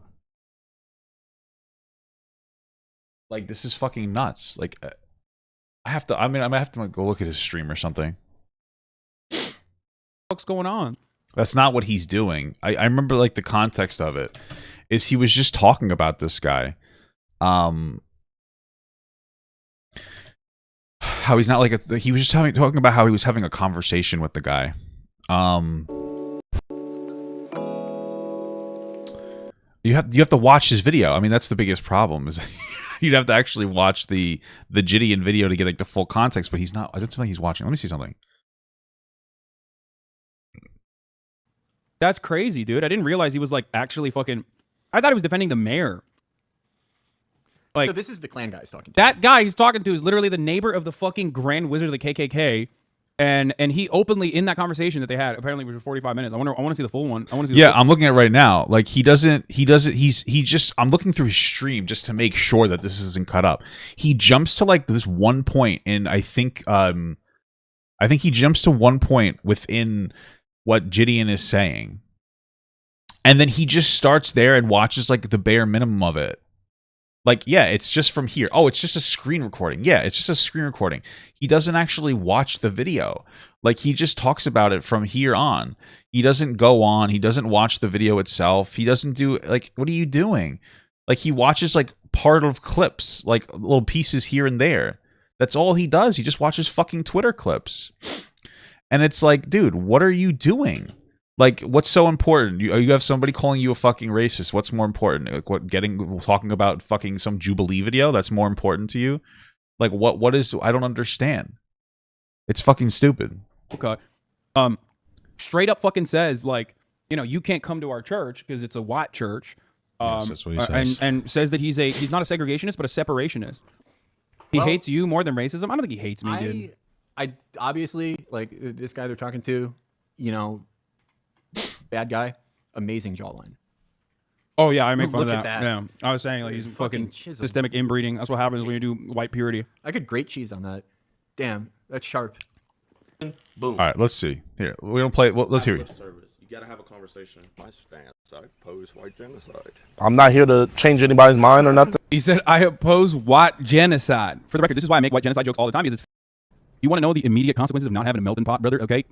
Like, this is fucking nuts. Like, I might have to go look at his stream or something. What's going on? That's not what he's doing. I remember, like, the context of it is he was just talking about this guy. How he's not like he was just talking about how he was having a conversation with the guy. You have to watch his video. I mean, that's the biggest problem is you'd have to actually watch the JiDion video to get like the full context. But he's not. I don't think he's watching. Let me see something. That's crazy, dude. I didn't realize he was like actually fucking. I thought he was defending the mayor. Like, so this is the clan guys talking. That guy he's talking to is literally the neighbor of the fucking Grand Wizard of the KKK, and he openly in that conversation that they had apparently was for 45 minutes. I want to see the full one. I want to see. I'm looking at it right now. Like he just. I'm looking through his stream just to make sure that this isn't cut up. He jumps to like this one point, and I think he jumps to one point within what JiDion is saying, and then he just starts there and watches like the bare minimum of it. Like, yeah, it's just from here. Oh, it's just a screen recording. Yeah, it's just a screen recording. He doesn't actually watch the video. Like, he just talks about it from here on. He doesn't go on. He doesn't watch the video itself. He doesn't do, like, what are you doing? Like, he watches, like, part of clips, like, little pieces here and there. That's all he does. He just watches fucking Twitter clips. And it's like, dude, what are you doing? Like, what's so important? You have somebody calling you a fucking racist. What's more important? Like, talking about fucking some Jubilee video? That's more important to you? Like, what is? I don't understand. It's fucking stupid. Okay. Straight up fucking says like, you can't come to our church because it's a white church. Yes, that's what he says. And says that he's not a segregationist but a separationist. He hates you more than racism. I don't think he hates me, dude. I obviously like this guy they're talking to. Bad guy, amazing jawline. Oh yeah, I make fun of Look at that. that. Yeah, I was saying like he's fucking chisel. systemic inbreeding. That's what happens when you do white purity. I could grate cheese on that. Damn, that's sharp. Boom. All right, let's see. Here, we don't play. Well, let's hear it. Service. You gotta have a conversation. My stance, I oppose white genocide. I'm not here to change anybody's mind or nothing. He said, "I oppose white genocide." For the record, this is why I make white genocide jokes all the time. Because you want to know the immediate consequences of not having a melting pot, brother? Okay.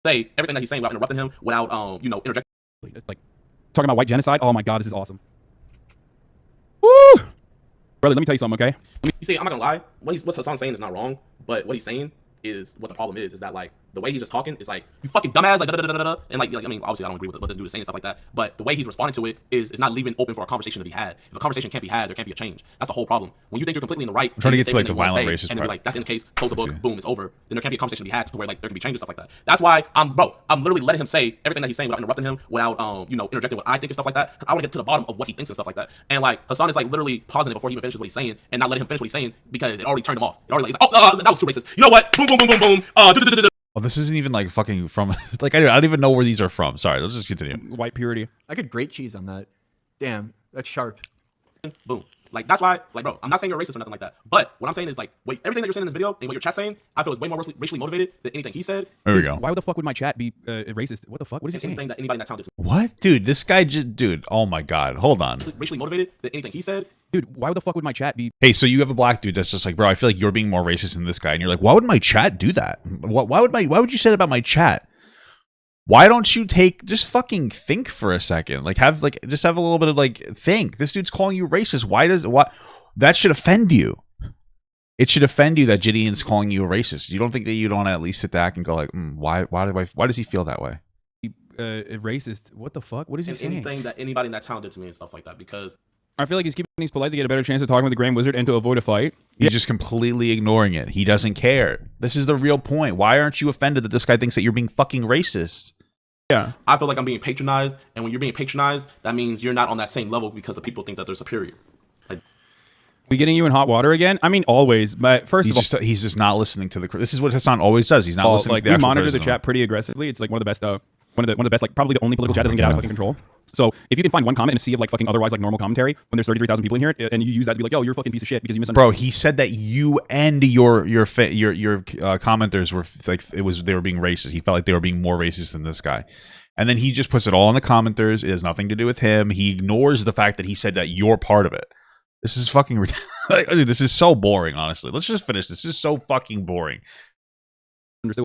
Say everything that he's saying without interrupting him, without interjecting. Like talking about white genocide. Oh my god, this is awesome. Woo, brother. Let me tell you something, okay? You see, I'm not gonna lie. What Hasan saying is not wrong, but what he's saying is what the problem is that like the way he's just talking is like you fucking dumbass, like da da da da da, and like I mean obviously I don't agree with what this dude is saying and stuff like that, but the way he's responding to it is not leaving open for a conversation to be had. If a conversation can't be had, there can't be a change. That's the whole problem. When you think you're completely in the right, I'm trying to get to like the violent racist and then part. be like that's in the case, close the book, boom, it's over. Then there can't be a conversation to be had to where like there can be change and stuff like that. That's why I'm literally letting him say everything that he's saying without interrupting him, without interjecting what I think and stuff like that. Cause I want to get to the bottom of what he thinks and stuff like that. And like Hasan is like literally pausing it before he even finishes what he's saying and not letting him finish what he's saying because it already turned him off. It already like, oh that was too racist. You know what? Boom boom boom boom boom. Oh, this isn't even like fucking from like I don't even know where these are from. Sorry, let's just continue. White purity. I could grate cheese on that. Damn, that's sharp. Boom. Like that's why, like, bro, I'm not saying you're racist or nothing like that. But what I'm saying is like, wait, everything that you're saying in this video and what your chat's saying, I feel is way more racially motivated than anything he said. There we go. Why the fuck would my chat be racist? What the fuck? What is he saying? Anything that anybody in that town did. What, dude? This guy just, dude. Oh my god. Hold on. Racially motivated than anything he said. Dude, why the fuck would my chat be? Hey, so you have a black dude that's just like, bro, I feel like you're being more racist than this guy, and you're like, why would my chat do that? Why would you say that about my chat? Why don't you just fucking think for a second? Like just have a little bit of like think. This dude's calling you racist. What? That should offend you. It should offend you that JiDion's calling you a racist. You don't think that you'd want to at least sit back and go like, why does he feel that way? Racist? What the fuck? What is he saying? Anything that anybody in that town did to me and stuff like that because I feel like he's keeping things polite to get a better chance of talking with the Grand Wizard and to avoid a fight. He's just completely ignoring it. He doesn't care. This is the real point. Why aren't you offended that this guy thinks that you're being fucking racist? Yeah. I feel like I'm being patronized, and when you're being patronized, that means you're not on that same level because the people think that they're superior. Like, we getting you in hot water again? I mean, always. But first of all, he's just not listening to the. This is what Hasan always does. He's not listening to the we actual monitor the criticism. chat pretty aggressively. It's like one of the best. One of the best, like probably the only political chat that doesn't get out of fucking control. So if you can find one comment in a sea of like fucking otherwise like normal commentary when there's 33,000 people in here and you use that to be like, yo, you're a fucking piece of shit because you misunderstood. Bro, he said that you and your commenters were like they were being racist. He felt like they were being more racist than this guy. And then he just puts it all in the commenters. It has nothing to do with him. He ignores the fact that he said that you're part of it. This is fucking dude, this is so boring, honestly. Let's just finish. This is so fucking boring. Understood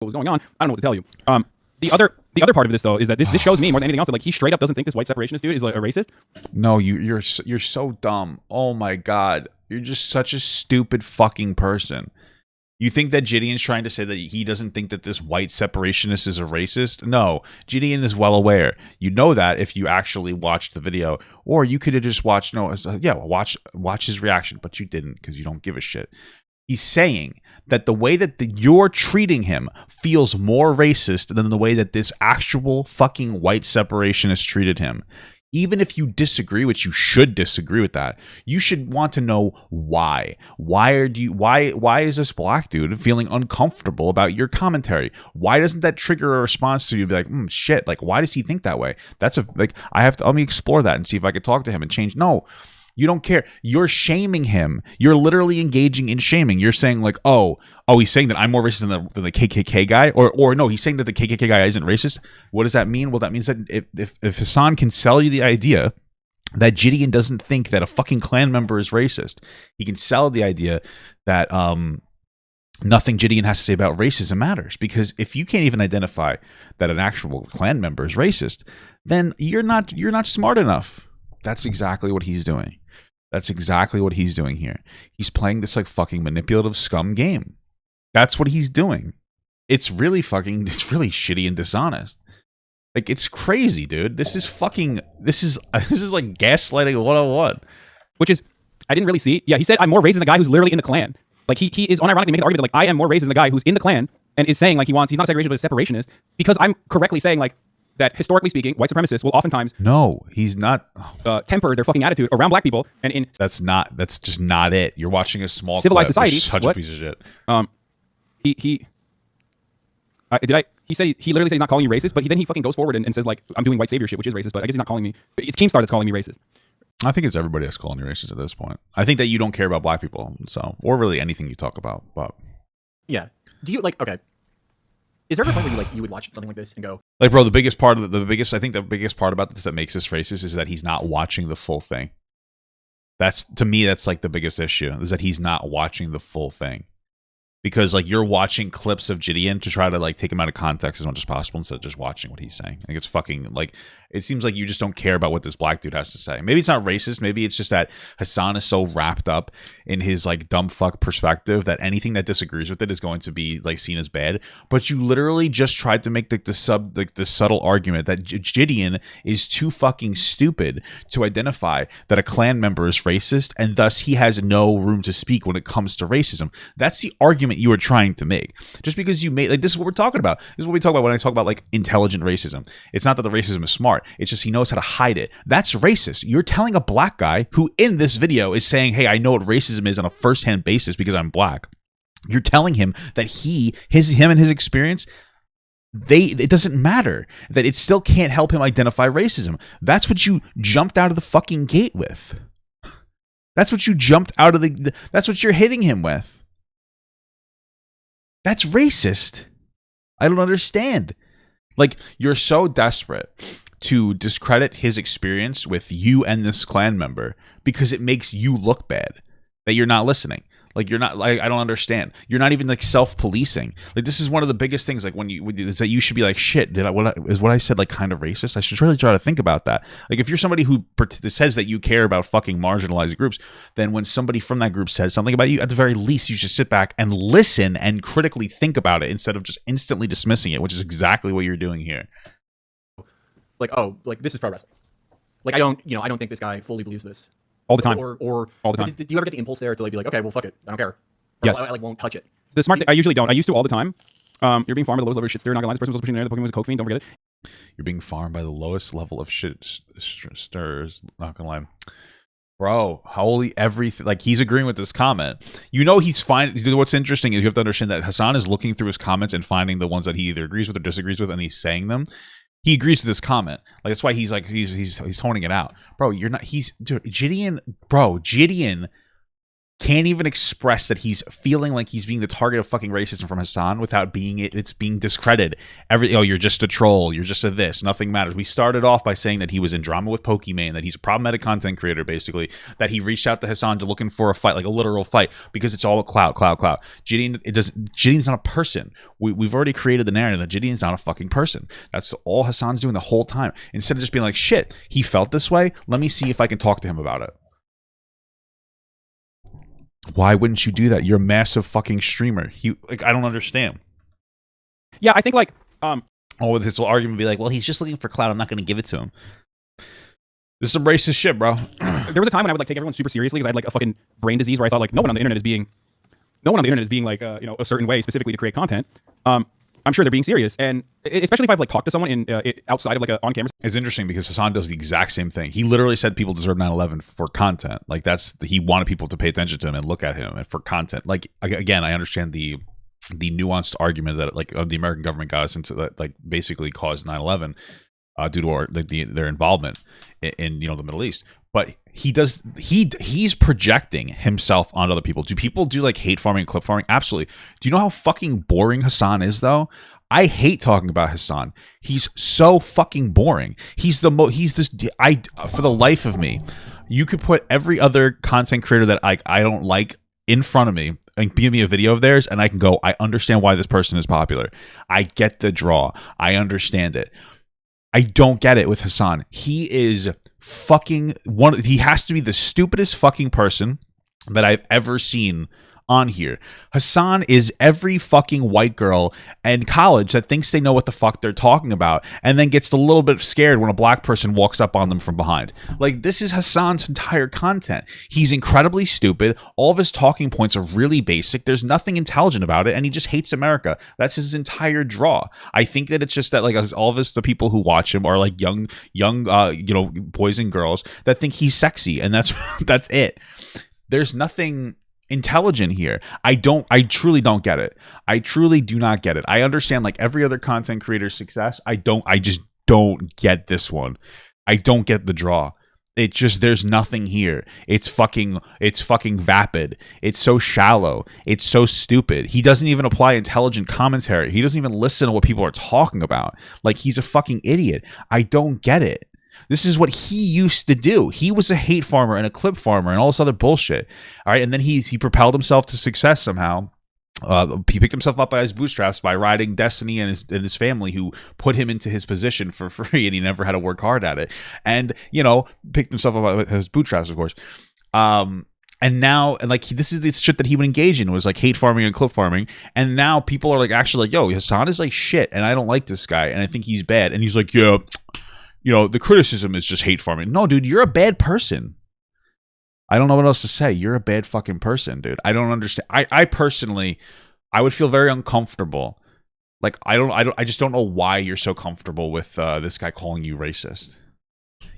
what was going on. I don't know what to tell you. The other part of this though is that this shows me more than anything else that like he straight up doesn't think this white separationist dude is like a racist. No, you're so dumb. Oh my god, you're just such a stupid fucking person. You think that JiDion's trying to say that he doesn't think that this white separationist is a racist? No, JiDion is well aware. You know that if you actually watched the video, or you could have just watched. No, watch his reaction, but you didn't because you don't give a shit. He's saying that the way that you're treating him feels more racist than the way that this actual fucking white separationist treated him. Even if you disagree, which you should disagree with that, you should want to know why. Why is this black dude feeling uncomfortable about your commentary? Why doesn't that trigger a response to you? Be like, shit, like, why does he think that way? Let me explore that and see if I could talk to him and change. No. You don't care. You're shaming him. You're literally engaging in shaming. You're saying like, oh, he's saying that I'm more racist than the KKK guy, or no, he's saying that the KKK guy isn't racist. What does that mean? Well, that means that if Hasan can sell you the idea that JiDion doesn't think that a fucking Klan member is racist, he can sell the idea that nothing JiDion has to say about racism matters. Because if you can't even identify that an actual Klan member is racist, then you're not smart enough. That's exactly what he's doing. That's exactly what he's doing here. He's playing this like fucking manipulative scum game. That's what he's doing. It's really shitty and dishonest. Like, it's crazy, dude. This is like gaslighting 101. Which is, I didn't really see. Yeah, he said, I'm more racist than the guy who's literally in the Klan. Like, he is unironically making the argument that, like, I am more racist than the guy who's in the Klan and is saying, like, he's not a segregationist, but a separationist, because I'm correctly saying, like, that historically speaking, white supremacists will oftentimes he's not temper their fucking attitude around black people, and in that's just not it. You're watching a small civilized society. Such a piece of shit. He said he literally said he's not calling you racist, but then he fucking goes forward and says like I'm doing white savior shit, which is racist, but I guess he's not calling me. It's Keemstar that's calling me racist. I think it's everybody that's calling you racist at this point. I think that you don't care about black people, or really anything you talk about. But yeah, do you like? Okay, is there ever a point where you would watch something like this and go, like, bro, the biggest part about this that makes this racist is that he's not watching the full thing. To me, that's like the biggest issue, is that he's not watching the full thing. Because like you're watching clips of JiDion to try to like take him out of context as much as possible instead of just watching what he's saying. Like, it's fucking like, it seems like you just don't care about what this black dude has to say. Maybe it's not racist. Maybe it's just that Hasan is so wrapped up in his like dumb fuck perspective that anything that disagrees with it is going to be like seen as bad. But you literally just tried to make the subtle argument that JiDion is too fucking stupid to identify that a Klan member is racist, and thus he has no room to speak when it comes to racism. That's the argument you were trying to make. Just because you made, like, this is what we're talking about. This is what we talk about when I talk about like intelligent racism. It's not that the racism is smart. It's just he knows how to hide it. That's racist. You're telling a black guy who in this video is saying, hey, I know what racism is on a first-hand basis because I'm black. You're telling him that him and his experience, it doesn't matter. That it still can't help him identify racism. That's what you jumped out of the fucking gate with. That's what you jumped out of that's what you're hitting him with. That's racist. I don't understand. Like, you're so desperate to discredit his experience with you and this Klan member because it makes you look bad that you're not listening. Like, you're not, like, I don't understand. You're not even like self-policing. Like, this is one of the biggest things. Like, is that you should be like, shit, is what I said like kind of racist? I should really try to think about that. Like, if you're somebody who says that you care about fucking marginalized groups, then when somebody from that group says something about you, at the very least, you should sit back and listen and critically think about it instead of just instantly dismissing it, which is exactly what you're doing here. like, oh, like this is pro wrestling. Like, I don't think this guy fully believes this. All the time. Or all the time. Did you ever get the impulse there to like be like, okay, well, fuck it, I don't care. Or Yes. I like won't touch it. The smart thing, I usually don't. I used to all the time. You're being farmed by the lowest level of shit stir. Not gonna lie, this person was pushing there. The Pokemon was a coke fiend. Don't forget it. You're being farmed by the lowest level of shit stirs. Not gonna lie. Bro, holy everything. Like, he's agreeing with this comment. You know he's fine. What's interesting is you have to understand that Hasan is looking through his comments and finding the ones that he either agrees with or disagrees with, and he's saying them. He agrees with this comment. Like, that's why he's like, he's toning it out. Bro, you're not, dude, JiDion can't even express that he's feeling like he's being the target of fucking racism from Hasan without it's being discredited. You're just a troll, you're just a this, nothing matters. We started off by saying that he was in drama with Pokemon, that he's a problematic content creator, that he reached out to Hasan to looking for a fight, like a literal fight, because it's all clout. JiDion's not a person. We've already created the narrative that JiDion's not a fucking person. That's all Hasan's doing the whole time. Instead of just being like, shit, he felt this way, let me see if I can talk to him about it. Why wouldn't you do that? You're a massive fucking streamer. I don't understand. Yeah, I think like with this little argument be like, well, he's just looking for clout. I'm not going to give it to him. This is some racist shit, bro. There was a time when I would like take everyone super seriously because I had like a fucking brain disease where I thought like no one on the internet is being like you know, a certain way specifically to create content. I'm sure they're being serious, and especially if I've like talked to someone in outside of like a on camera. It's interesting because Hasan does the exact same thing. He literally said people deserve 9/11 for content. Like he wanted people to pay attention to him and look at him and for content. Like again, I understand the nuanced argument that like the American government got us into that, like basically caused 9/11 due to their involvement in the Middle East. But he's projecting himself on other people. Do people do like hate farming and clip farming? Absolutely. Do you know how fucking boring Hasan is though? I hate talking about Hasan. He's so fucking boring. He's for the life of me, you could put every other content creator that I don't like in front of me and give me a video of theirs, and I can go, I understand why this person is popular. I get the draw. I understand it. I don't get it with Hasan. He is fucking he has to be the stupidest fucking person that I've ever seen on here. Hasan is every fucking white girl in college that thinks they know what the fuck they're talking about and then gets a little bit scared when a black person walks up on them from behind. Like, this is Hasan's entire content. He's incredibly stupid. All of his talking points are really basic. There's nothing intelligent about it, and he just hates America. That's his entire draw. I think that it's just that like all of us, the people who watch him are like young boys and girls that think he's sexy, and that's it. There's nothing intelligent here. I truly don't get it. I truly do not get it. I understand like every other content creator's success. I just don't get this one. I don't get the draw. It just, there's nothing here. It's fucking vapid. It's so shallow. It's so stupid. He doesn't even apply intelligent commentary. He doesn't even listen to what people are talking about. Like, he's a fucking idiot. I don't get it. This is what he used to do. He was a hate farmer and a clip farmer and all this other bullshit. All right, and then he propelled himself to success somehow. He picked himself up by his bootstraps by riding Destiny and his family, who put him into his position for free, and he never had to work hard at it. And picked himself up by his bootstraps, of course. And now, and like, this is the shit that he would engage in, was like hate farming and clip farming. And now people are like actually like, yo, Hasan is like shit, and I don't like this guy, and I think he's bad. And he's like, yeah. The criticism is just hate farming. No, dude, you're a bad person. I don't know what else to say. You're a bad fucking person, dude. I don't understand. I personally, I would feel very uncomfortable. Like, I just don't know why you're so comfortable with this guy calling you racist.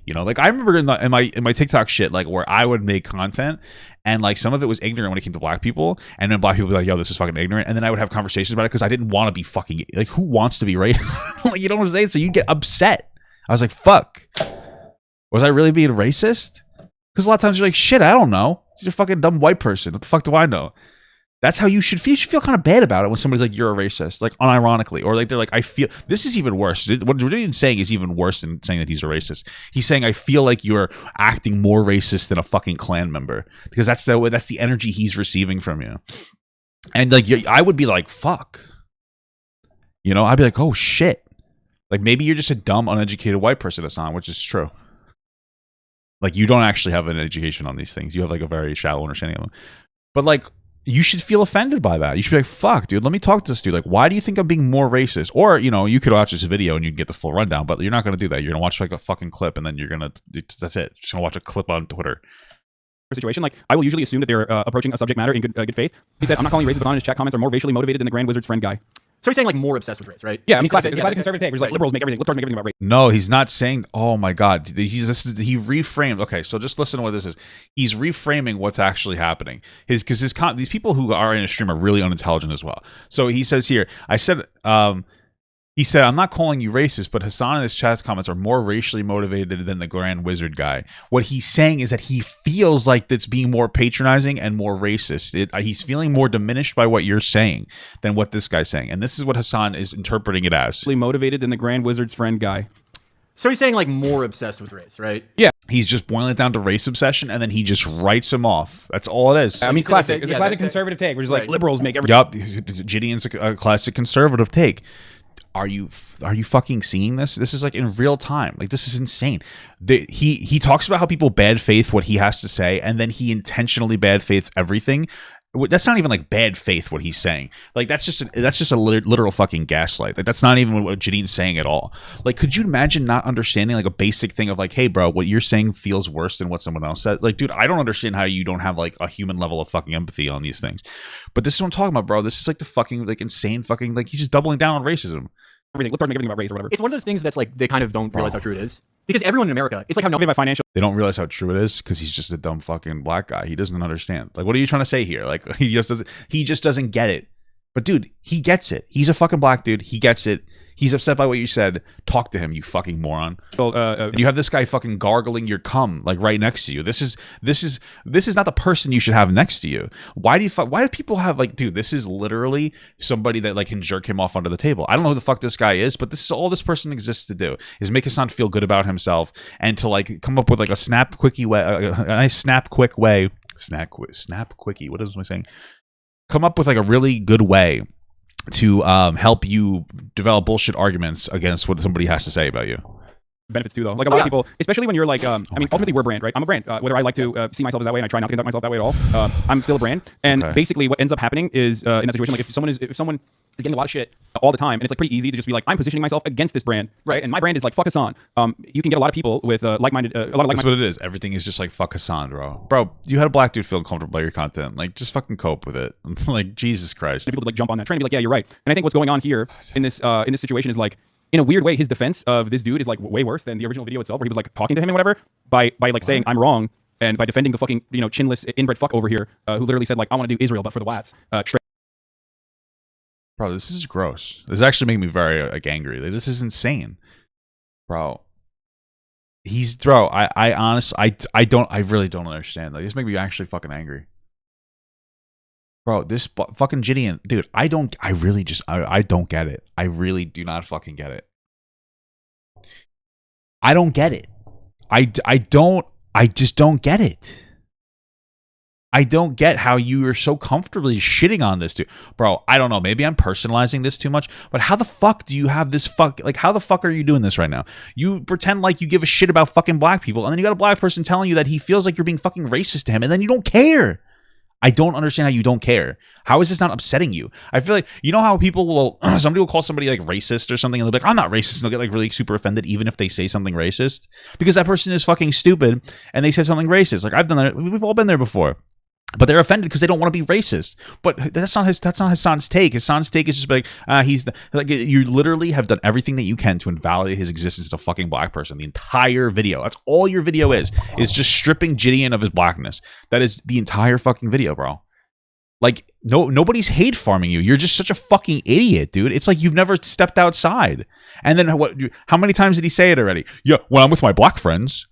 Like, I remember in my TikTok shit, like, where I would make content and like some of it was ignorant when it came to black people, and then black people would be like, yo, this is fucking ignorant, and then I would have conversations about it because I didn't want to be fucking, like, who wants to be racist? Like, you know what I'm saying? So you get upset. I was like, fuck. Was I really being racist? Because a lot of times you're like, shit, I don't know. You're a fucking dumb white person. What the fuck do I know? That's how you should feel. You should feel kind of bad about it when somebody's like, you're a racist, like unironically. Or like they're like, I feel, this is even worse. What JiDion's saying is even worse than saying that he's a racist. He's saying, I feel like you're acting more racist than a fucking Klan member. Because that's the energy he's receiving from you. And like, I would be like, fuck. I'd be like, oh shit. Like, maybe you're just a dumb, uneducated white person, Hasan, which is true. Like, you don't actually have an education on these things. You have, like, a very shallow understanding of them. But, like, you should feel offended by that. You should be like, fuck, dude, let me talk to this dude. Like, why do you think I'm being more racist? Or, you could watch this video and you can get the full rundown, but you're not going to do that. You're going to watch, like, a fucking clip, and then you're going to, that's it. Just going to watch a clip on Twitter. Situation, like, I will usually assume that they're approaching a subject matter in good faith. He said, I'm not calling you racist, but on his chat comments are more racially motivated than the Grand Wizard's friend guy. So he's saying like more obsessed with race, right? Yeah, I mean, classic. It's a classic conservative take. Where like liberals make everything about race. No, he's not saying. Oh my God, he reframed. Okay, so just listen to what this is. He's reframing what's actually happening. These people who are in a stream are really unintelligent as well. So he says here, he said, I'm not calling you racist, but Hasan and his chat comments are more racially motivated than the Grand Wizard guy. What he's saying is that he feels like it's being more patronizing and more racist. He's feeling more diminished by what you're saying than what this guy's saying. And this is what Hasan is interpreting it as. Motivated than the Grand Wizard's friend guy. So he's saying like more obsessed with race, right? Yeah. He's just boiling it down to race obsession, and then he just writes him off. That's all it is. I mean, classic. It's a classic conservative take, which is like liberals make everything. Yup. JiDion's a classic conservative take. are you fucking seeing this? This is like in real time. Like, this is insane. He talks about how people bad faith what he has to say, and then he intentionally bad faiths everything. That's not even like bad faith what he's saying. Like, that's just a literal fucking gaslight. Like, that's not even what JiDion's saying at all. Like, could you imagine not understanding like a basic thing of like, hey bro, what you're saying feels worse than what someone else said? Like, dude, I don't understand how you don't have like a human level of fucking empathy on these things. But this is what I'm talking about, bro. This is like the fucking like insane fucking, like, he's just doubling down on racism. Everything. Look, everything about race or whatever. It's one of those things that's like they kind of don't realize how true it is. Because everyone in America, it's like how Nothing about financial. They don't realize how true it is because he's just a dumb fucking black guy. He doesn't understand. Like, what are you trying to say here? Like, he just doesn't get it. But dude, he gets it. He's a fucking black dude. He gets it. He's upset by what you said. Talk to him, you fucking moron. You have this guy fucking gargling your cum like right next to you. This is not the person you should have next to you. Why do people have like, dude, this is literally somebody that like can jerk him off under the table. I don't know who the fuck this guy is, but this is all this person exists to do, is make Hasan feel good about himself and to like come up with like a snap quickie way, a nice snap quickie. What is I saying? Come up with like a really good way to help you develop bullshit arguments against what somebody has to say about you. Benefits too, though. Like a lot of people, especially when you're like, I mean, ultimately we're a brand, right? I'm a brand. Whether I like to see myself as that way, and I try not to conduct myself that way at all, I'm still a brand. And basically, what ends up happening is in that situation, like if someone is getting a lot of shit all the time, and it's like pretty easy to just be like, I'm positioning myself against this brand, right? And my brand is like fuck Hasan. You can get a lot of people with like-minded, That's what it is. Everything is just like fuck Hasan, bro. Bro, you had a black dude feel comfortable by your content. Like, just fucking cope with it. Like, Jesus Christ. People to like jump on that train and be like, yeah, you're right. And I think what's going on here in this situation is like, in a weird way, his defense of this dude is like way worse than the original video itself, where he was like talking to him and whatever by like saying I'm wrong, and by defending the fucking chinless inbred fuck over here who literally said like I want to do Israel but for the Watts. Bro, this is gross. This is actually making me very like angry. Like, this is insane, bro. I honestly I really don't understand. Like, this makes me actually fucking angry. Bro, this fucking JiDion, dude, I don't get it. I really do not fucking get it. I don't get it. I just don't get it. I don't get how you are so comfortably shitting on this dude. Bro, I don't know. Maybe I'm personalizing this too much, but how the fuck do you have this like, how the fuck are you doing this right now? You pretend like you give a shit about fucking black people, and then you got a black person telling you that he feels like you're being fucking racist to him, and then you don't care. I don't understand how you don't care. How is this not upsetting you? I feel like, you know how people will, somebody will call somebody like racist or something, and they'll be like, I'm not racist, and they'll get like really super offended even if they say something racist, because that person is fucking stupid and they said something racist. Like, I've done that. We've all been there before. But they're offended because they don't want to be racist. But that's not Hasan's take. Hasan's take is just like, you literally have done everything that you can to invalidate his existence as a fucking black person. The entire video. That's all your video is just stripping JiDion of his blackness. That is the entire fucking video, bro. Like, nobody's hate farming you. You're just such a fucking idiot, dude. It's like you've never stepped outside. And then how many times did he say it already? Yeah, when I'm with my black friends.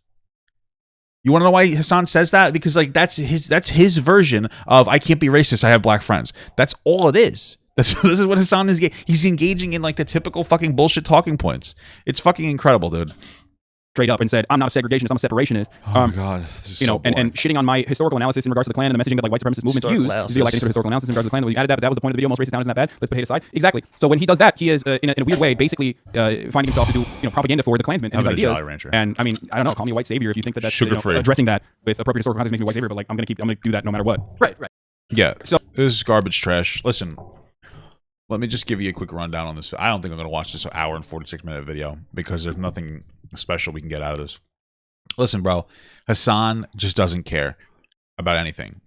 You want to know why Hasan says that? Because like that's his version of I can't be racist, I have black friends. That's all it is. This is what Hasan is. He's engaging in like the typical fucking bullshit talking points. It's fucking incredible, dude. Straight up and said, I'm not a segregationist, I'm a separationist. Oh my god, this is so and shitting on my historical analysis in regards to the Klan and the messaging that like white supremacist movements use to do like any sort of historical analysis in regards to the Klan. When you added that, but that was the point of the video. Most racist town isn't that bad. Let's put hate aside. Exactly. So when he does that, he is in a weird way basically finding himself to do propaganda for the Klansmen and his ideas. And I mean, I don't know, call me a white savior if you think that that's addressing that with appropriate historical context makes me a white savior. But like I'm gonna do that no matter what. Right. Yeah. So this is garbage trash. Listen. Let me just give you a quick rundown on this. I don't think I'm going to watch this hour and 46-minute video because there's nothing special we can get out of this. Listen, bro. Hasan just doesn't care about anything.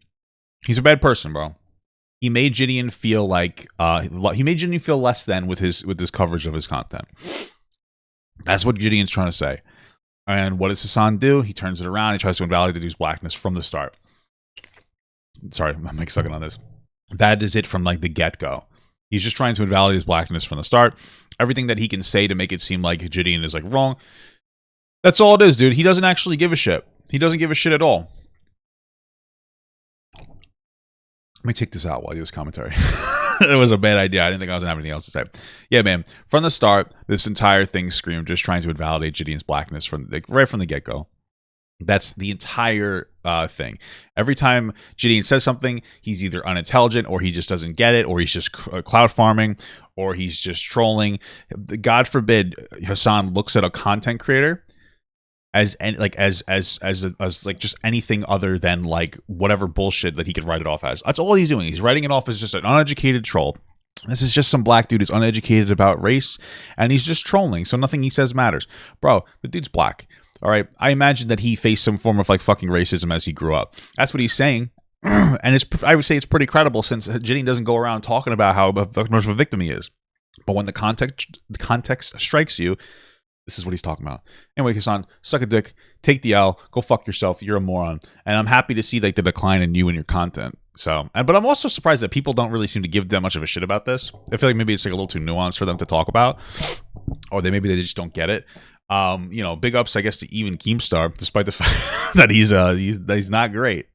He's a bad person, bro. He made JiDion feel like less than with his coverage of his content. That's what JiDion's trying to say. And what does Hasan do? He turns it around. He tries to invalidate the dude's blackness from the start. Sorry, I'm like sucking on this. That is it from like the get-go. He's just trying to invalidate his blackness from the start. Everything that he can say to make it seem like JiDion is like wrong. That's all it is, dude. He doesn't actually give a shit. He doesn't give a shit at all. Let me take this out while I do this commentary. It was a bad idea. I didn't think I was going to have anything else to say. Yeah, man. From the start, this entire thing screamed just trying to invalidate JiDion's blackness right from the get-go. That's the entire thing. Every time JiDion says something, he's either unintelligent, or he just doesn't get it, or he's just cloud farming, or he's just trolling. God forbid Hasan looks at a content creator as like as like just anything other than like whatever bullshit that he could write it off as. That's all he's doing. He's writing it off as just an uneducated troll. This is just some black dude who's uneducated about race, and he's just trolling, so nothing he says matters. Bro, the dude's black. All right, I imagine that he faced some form of like fucking racism as he grew up. That's what he's saying, and I would say it's pretty credible, since JiDion doesn't go around talking about how much of a victim he is. But when the context strikes you, this is what he's talking about. Anyway, Hasan, suck a dick, take the L, go fuck yourself. You're a moron, and I'm happy to see like the decline in you and your content. So, but I'm also surprised that people don't really seem to give that much of a shit about this. I feel like maybe it's like a little too nuanced for them to talk about, or maybe they just don't get it. You know, big ups, I guess, to even Keemstar, despite the fact that he's not great.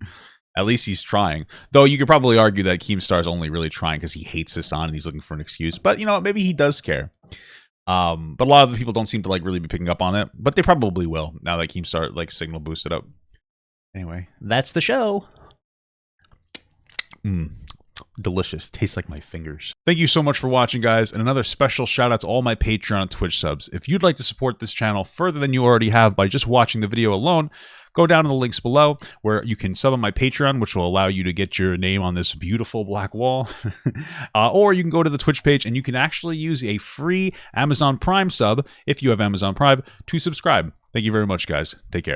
At least he's trying. Though you could probably argue that Keemstar's only really trying because he hates Hasan and he's looking for an excuse. But, you know, maybe he does care. But a lot of the people don't seem to like really be picking up on it. But they probably will now that Keemstar like signal boosted up. Anyway, that's the show. Delicious. Tastes like my fingers. Thank you so much for watching, guys, and another special shout out to all my Patreon and Twitch subs. If you'd like to support this channel further than you already have by just watching the video alone, go down to the links below where you can sub on my Patreon, which will allow you to get your name on this beautiful black wall. Or you can go to the Twitch page and you can actually use a free Amazon Prime sub, if you have Amazon Prime, to subscribe. Thank you very much, guys. Take care.